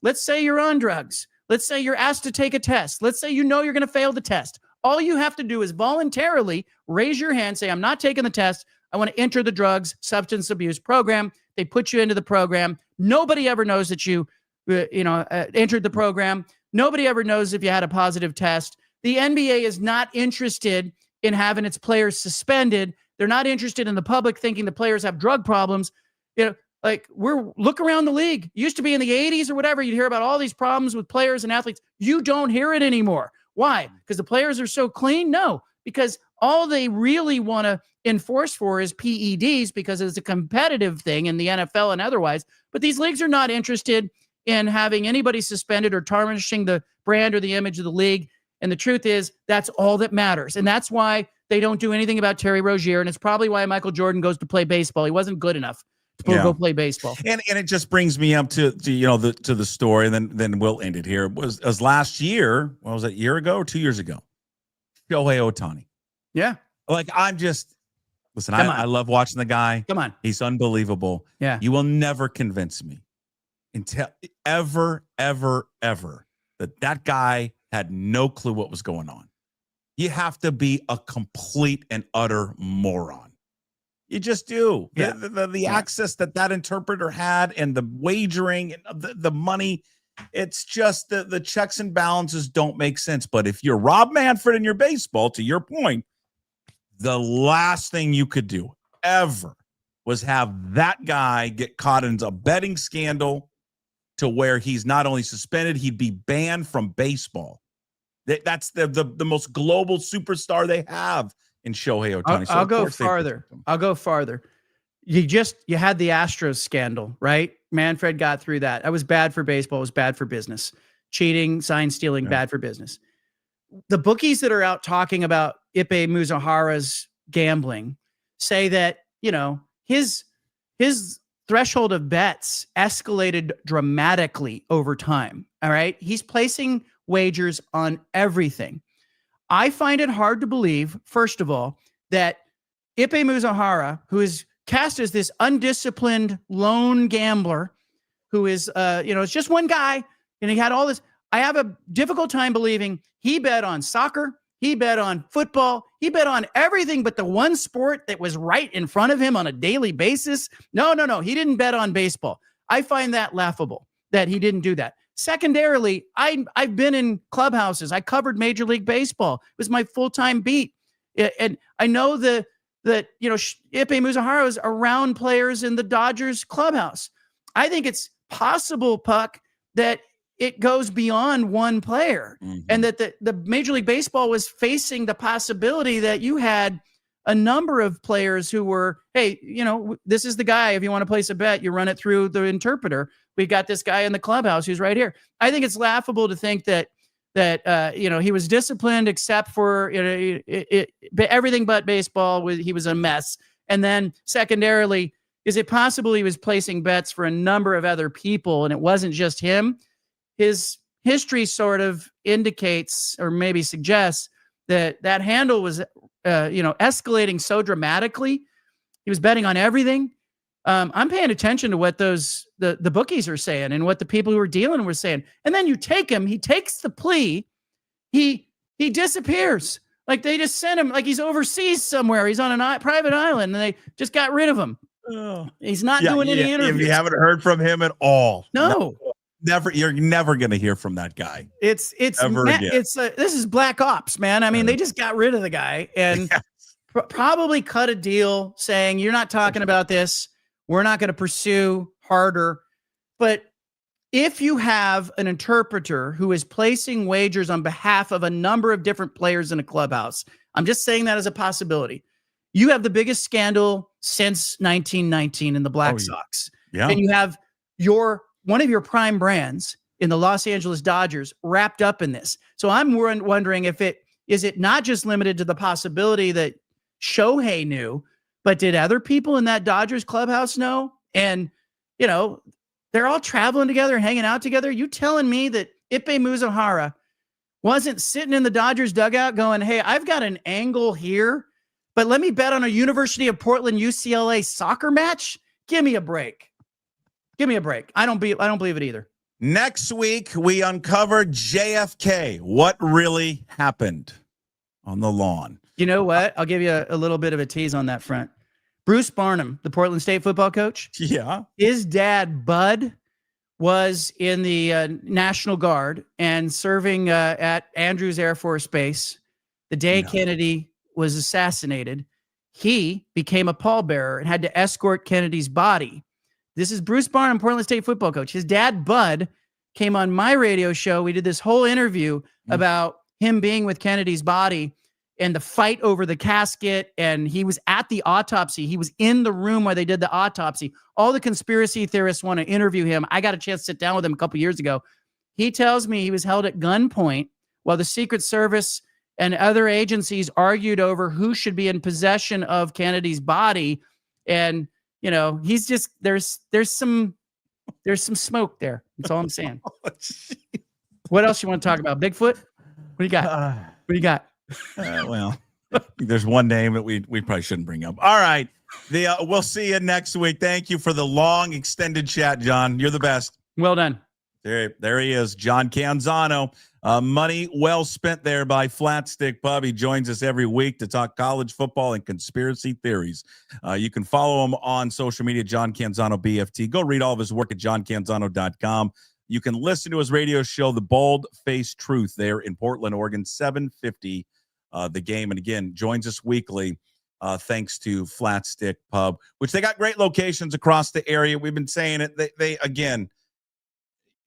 let's say you're on drugs, let's say you're asked to take a test, let's say you're going to fail the test. All you have to do is voluntarily raise your hand, say, I'm not taking the test. I want to enter the drugs substance abuse program. They put you into the program. Nobody ever knows that you entered the program. Nobody ever knows if you had a positive test. The NBA is not interested in having its players suspended. They're not interested in the public thinking the players have drug problems. Look around the league. Used to be in the 80s or whatever, you'd hear about all these problems with players and athletes. You don't hear it anymore. Why? Because the players are so clean? No, because all they really want to enforce for is PEDs because it's a competitive thing in the NFL and otherwise. But these leagues are not interested in having anybody suspended or tarnishing the brand or the image of the league. And the truth is, that's all that matters. And that's why they don't do anything about Terry Rozier. And it's probably why Michael Jordan goes to play baseball. He wasn't good enough to go play baseball. And it just brings me up to the story, and then we'll end it here. It was last year. What was it, a year ago or 2 years ago? Shohei Ohtani. Yeah. Listen, I love watching the guy. Come on. He's unbelievable. Yeah. You will never convince me until ever that guy had no clue what was going on. You have to be a complete and utter moron. You just do. Yeah. The access that interpreter had and the wagering and the money, it's just the checks and balances don't make sense. But if you're Rob Manfred in your baseball, to your point, the last thing you could do ever was have that guy get caught in a betting scandal to where he's not only suspended, he'd be banned from baseball. That's the most global superstar they have in Shohei Ohtani. I'll go farther. I'll go farther. You had the Astros scandal, right? Manfred got through that. That was bad for baseball. It was bad for business. Cheating, sign stealing, bad for business. The bookies that are out talking about Ipe Muzahara's gambling say that, his threshold of bets escalated dramatically over time. All right. He's placing wagers on everything. I find it hard to believe, first of all, that Ipe Muzahara, who is cast as this undisciplined lone gambler, who is, it's just one guy, and he had all this. I have a difficult time believing he bet on soccer, he bet on football, he bet on everything but the one sport that was right in front of him on a daily basis. No, he didn't bet on baseball. I find that laughable that he didn't do that. Secondarily, I've been in clubhouses. I covered Major League Baseball. It was my full-time beat. And I know that Ipe Muzahara is around players in the Dodgers clubhouse. I think it's possible, Puck, that it goes beyond one player, and that the Major League Baseball was facing the possibility that you had a number of players who were, hey, this is the guy. If you want to place a bet, you run it through the interpreter. We got this guy in the clubhouse who's right here. I think it's laughable to think that he was disciplined except for everything but baseball. He was a mess. And then secondarily, is it possible he was placing bets for a number of other people and it wasn't just him? His history sort of indicates or maybe suggests that handle was, escalating so dramatically. He was betting on everything. I'm paying attention to what the bookies are saying and what the people who are dealing were saying. And then you take him, he takes the plea, he disappears. Like they just sent him, like he's overseas somewhere. He's on a private island and they just got rid of him. He's not doing any interviews. If you haven't heard from him at all. No. Never, you're never going to hear from that guy. This is Black Ops, man. I mean, they just got rid of the guy and probably cut a deal saying, you're not talking about this. We're not going to pursue harder. But if you have an interpreter who is placing wagers on behalf of a number of different players in a clubhouse, I'm just saying that as a possibility. You have the biggest scandal since 1919 in the Black Sox. Yeah. And you have one of your prime brands in the Los Angeles Dodgers wrapped up in this. So I'm wondering if is it not just limited to the possibility that Shohei knew, but did other people in that Dodgers clubhouse know? And, they're all traveling together, hanging out together. You telling me that Ipe Muzahara wasn't sitting in the Dodgers dugout going, hey, I've got an angle here, but let me bet on a University of Portland UCLA soccer match? Give me a break. Give me a break. I don't believe it either. Next week, we uncover JFK. What really happened on the lawn? You know what? I'll give you a little bit of a tease on that front. Bruce Barnum, the Portland State football coach. Yeah. His dad, Bud, was in the National Guard and serving at Andrews Air Force Base. The day Kennedy was assassinated, he became a pallbearer and had to escort Kennedy's body. This is Bruce Barnum, Portland State football coach. His dad, Bud, came on my radio show. We did this whole interview about him being with Kennedy's body and the fight over the casket. And he was at the autopsy. He was in the room where they did the autopsy. All the conspiracy theorists want to interview him. I got a chance to sit down with him a couple years ago. He tells me he was held at gunpoint while the Secret Service and other agencies argued over who should be in possession of Kennedy's body. And he's just there's some smoke there. That's all I'm saying. What else you want to talk about? Bigfoot? What do you got? What do you got? Well, there's one name that we probably shouldn't bring up. All right. We'll see you next week. Thank you for the long extended chat, John. You're the best. Well done. There he is, John Canzano. Money well spent there by Flat Stick Pub. He joins us every week to talk college football and conspiracy theories. You can follow him on social media, John Canzano BFT. Go read all of his work at johncanzano.com. You can listen to his radio show, The Bald Face Truth, there in Portland, Oregon, 750 The Game. And again, joins us weekly thanks to Flat Stick Pub, which they got great locations across the area. We've been saying it. They again,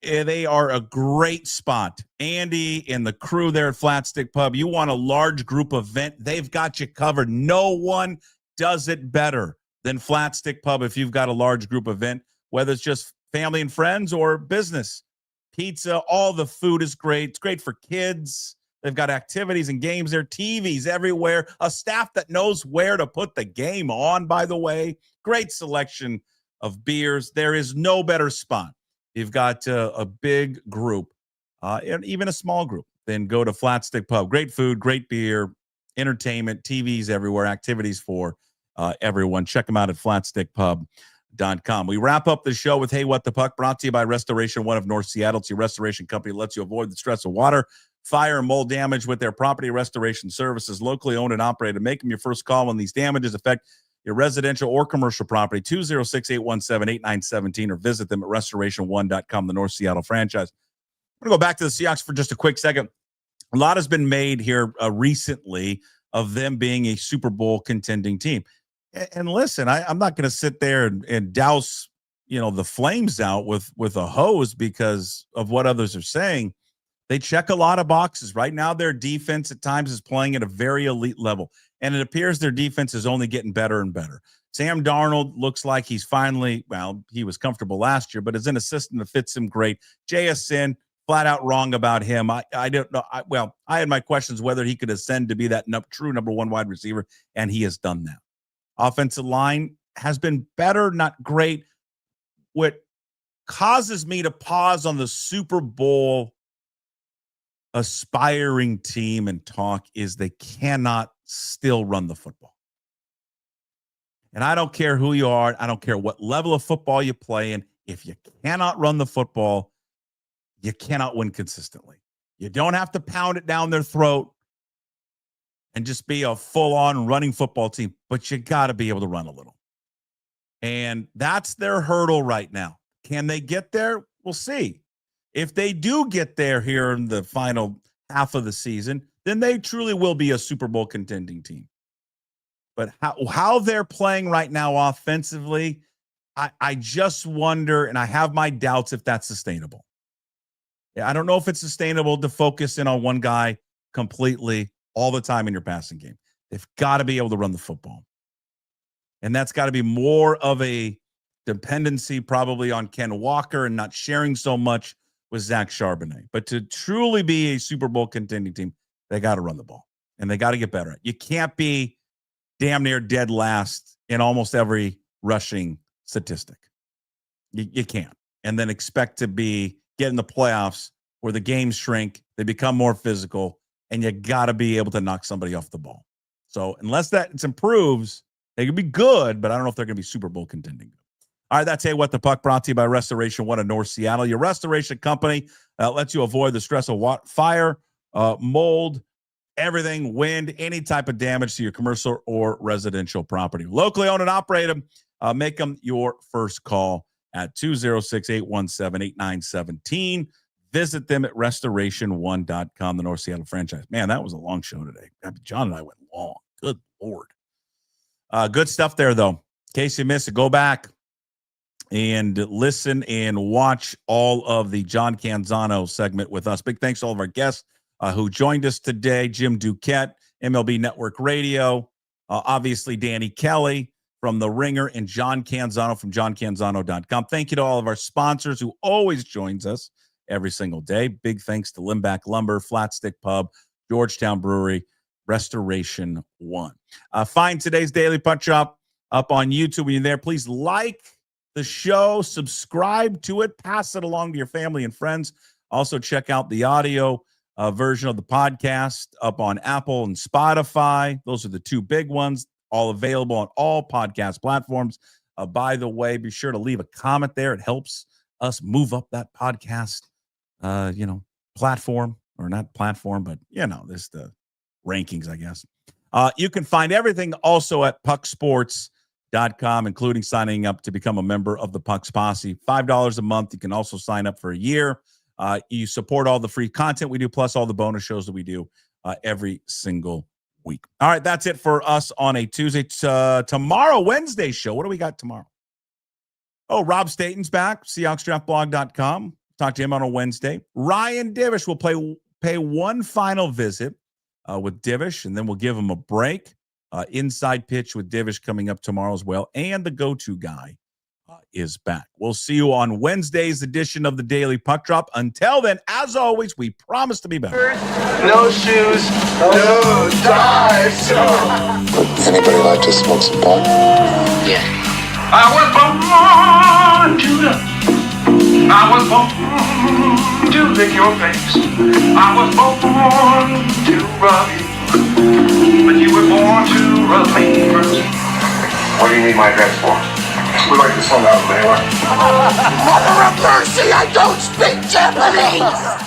They are a great spot. Andy and the crew there at Flat Stick Pub, you want a large group event, they've got you covered. No one does it better than Flat Stick Pub if you've got a large group event, whether it's just family and friends or business. Pizza, all the food is great. It's great for kids. They've got activities and games there, TVs everywhere, a staff that knows where to put the game on, by the way. Great selection of beers. There is no better spot. You've got a big group, and even a small group, then go to Flat Stick Pub. Great food, great beer, entertainment, TVs everywhere, activities for everyone. Check them out at flatstickpub.com. We wrap up the show with Hey, What the Puck, brought to you by Restoration One of North Seattle. It's your restoration company that lets you avoid the stress of water, fire, and mold damage with their property restoration services. Locally owned and operated. Make them your first call when these damages affect your residential or commercial property. 206-817-8917 or visit them at restoration1.com, the North Seattle franchise. I'm going to go back to the Seahawks for just a quick second. A lot has been made here recently of them being a Super Bowl contending team. And listen, I'm not going to sit there and douse, the flames out with a hose because of what others are saying. They check a lot of boxes. Right now, their defense at times is playing at a very elite level, and it appears their defense is only getting better and better. Sam Darnold looks like he's finally, he was comfortable last year, but is in a system that fits him great. JSN, flat out wrong about him. I don't know. I had my questions whether he could ascend to be that true number one wide receiver, and he has done that. Offensive line has been better, not great. What causes me to pause on the Super Bowl aspiring team and talk is they cannot still run the football. And I don't care who you are. I don't care what level of football you play in. If you cannot run the football, you cannot win consistently. You don't have to pound it down their throat and just be a full-on running football team, but you got to be able to run a little. And that's their hurdle right now. Can they get there? We'll see. If they do get there here in the final half of the season, then they truly will be a Super Bowl contending team. But how they're playing right now offensively, I just wonder, and I have my doubts if that's sustainable. Yeah, I don't know if it's sustainable to focus in on one guy completely all the time in your passing game. They've got to be able to run the football. And that's got to be more of a dependency probably on Ken Walker and not sharing so much with Zach Charbonnet. But to truly be a Super Bowl contending team, they got to run the ball. And they got to get better at it. You can't be damn near dead last in almost every rushing statistic. You can't. And then expect to get in the playoffs where the games shrink, they become more physical, and you got to be able to knock somebody off the ball. So unless that improves, they could be good, but I don't know if they're going to be Super Bowl contending. All right, that's Hey, What the Puck, brought to you by Restoration One of North Seattle. Your restoration company lets you avoid the stress of fire, mold, everything, wind, any type of damage to your commercial or residential property. Locally owned and operated. Make them your first call at 206-817-8917. Visit them at restoration1.com, the North Seattle franchise. Man, that was a long show today. John and I went long. Good Lord. Good stuff there, though. In case you missed it, go back and listen and watch all of the John Canzano segment with us. Big thanks to all of our guests who joined us today. Jim Duquette, MLB Network Radio, obviously Danny Kelly from The Ringer, and John Canzano from johncanzano.com. Thank you to all of our sponsors who always joins us every single day. Big thanks to Limback Lumber, Flat Stick Pub, Georgetown Brewery, Restoration One. Find today's Daily Puck Drop up on YouTube. When you're there, please like the show, subscribe to it, pass it along to your family and friends. Also, check out the audio version of the podcast up on Apple and Spotify. Those are the two big ones, all available on all podcast platforms. By the way, be sure to leave a comment there. It helps us move up that podcast, platform, or not platform, but, this the rankings, I guess. You can find everything also at pucksports.com, including signing up to become a member of the Pucks Posse. $5 a month. You can also sign up for a year. You support all the free content we do, plus all the bonus shows that we do every single week. All right, that's it for us on a Tuesday. Tomorrow, Wednesday show. What do we got tomorrow? Oh, Rob Staten's back, SeahawksDraftBlog.com. Talk to him on a Wednesday. Ryan Divish will pay one final visit with Divish, and then we'll give him a break. Inside Pitch with Divish coming up tomorrow as well. And the go-to guy is back. We'll see you on Wednesday's edition of the Daily Puck Drop. Until then, as always, we promise to be better. No shoes, no ties. Would anybody like to smoke some pot? Yeah. I was born to lick your face. I was born to rub you, but you were born to rub me first. What do you need my address for? We like to send out a mailer. Mother of mercy, I don't speak Japanese!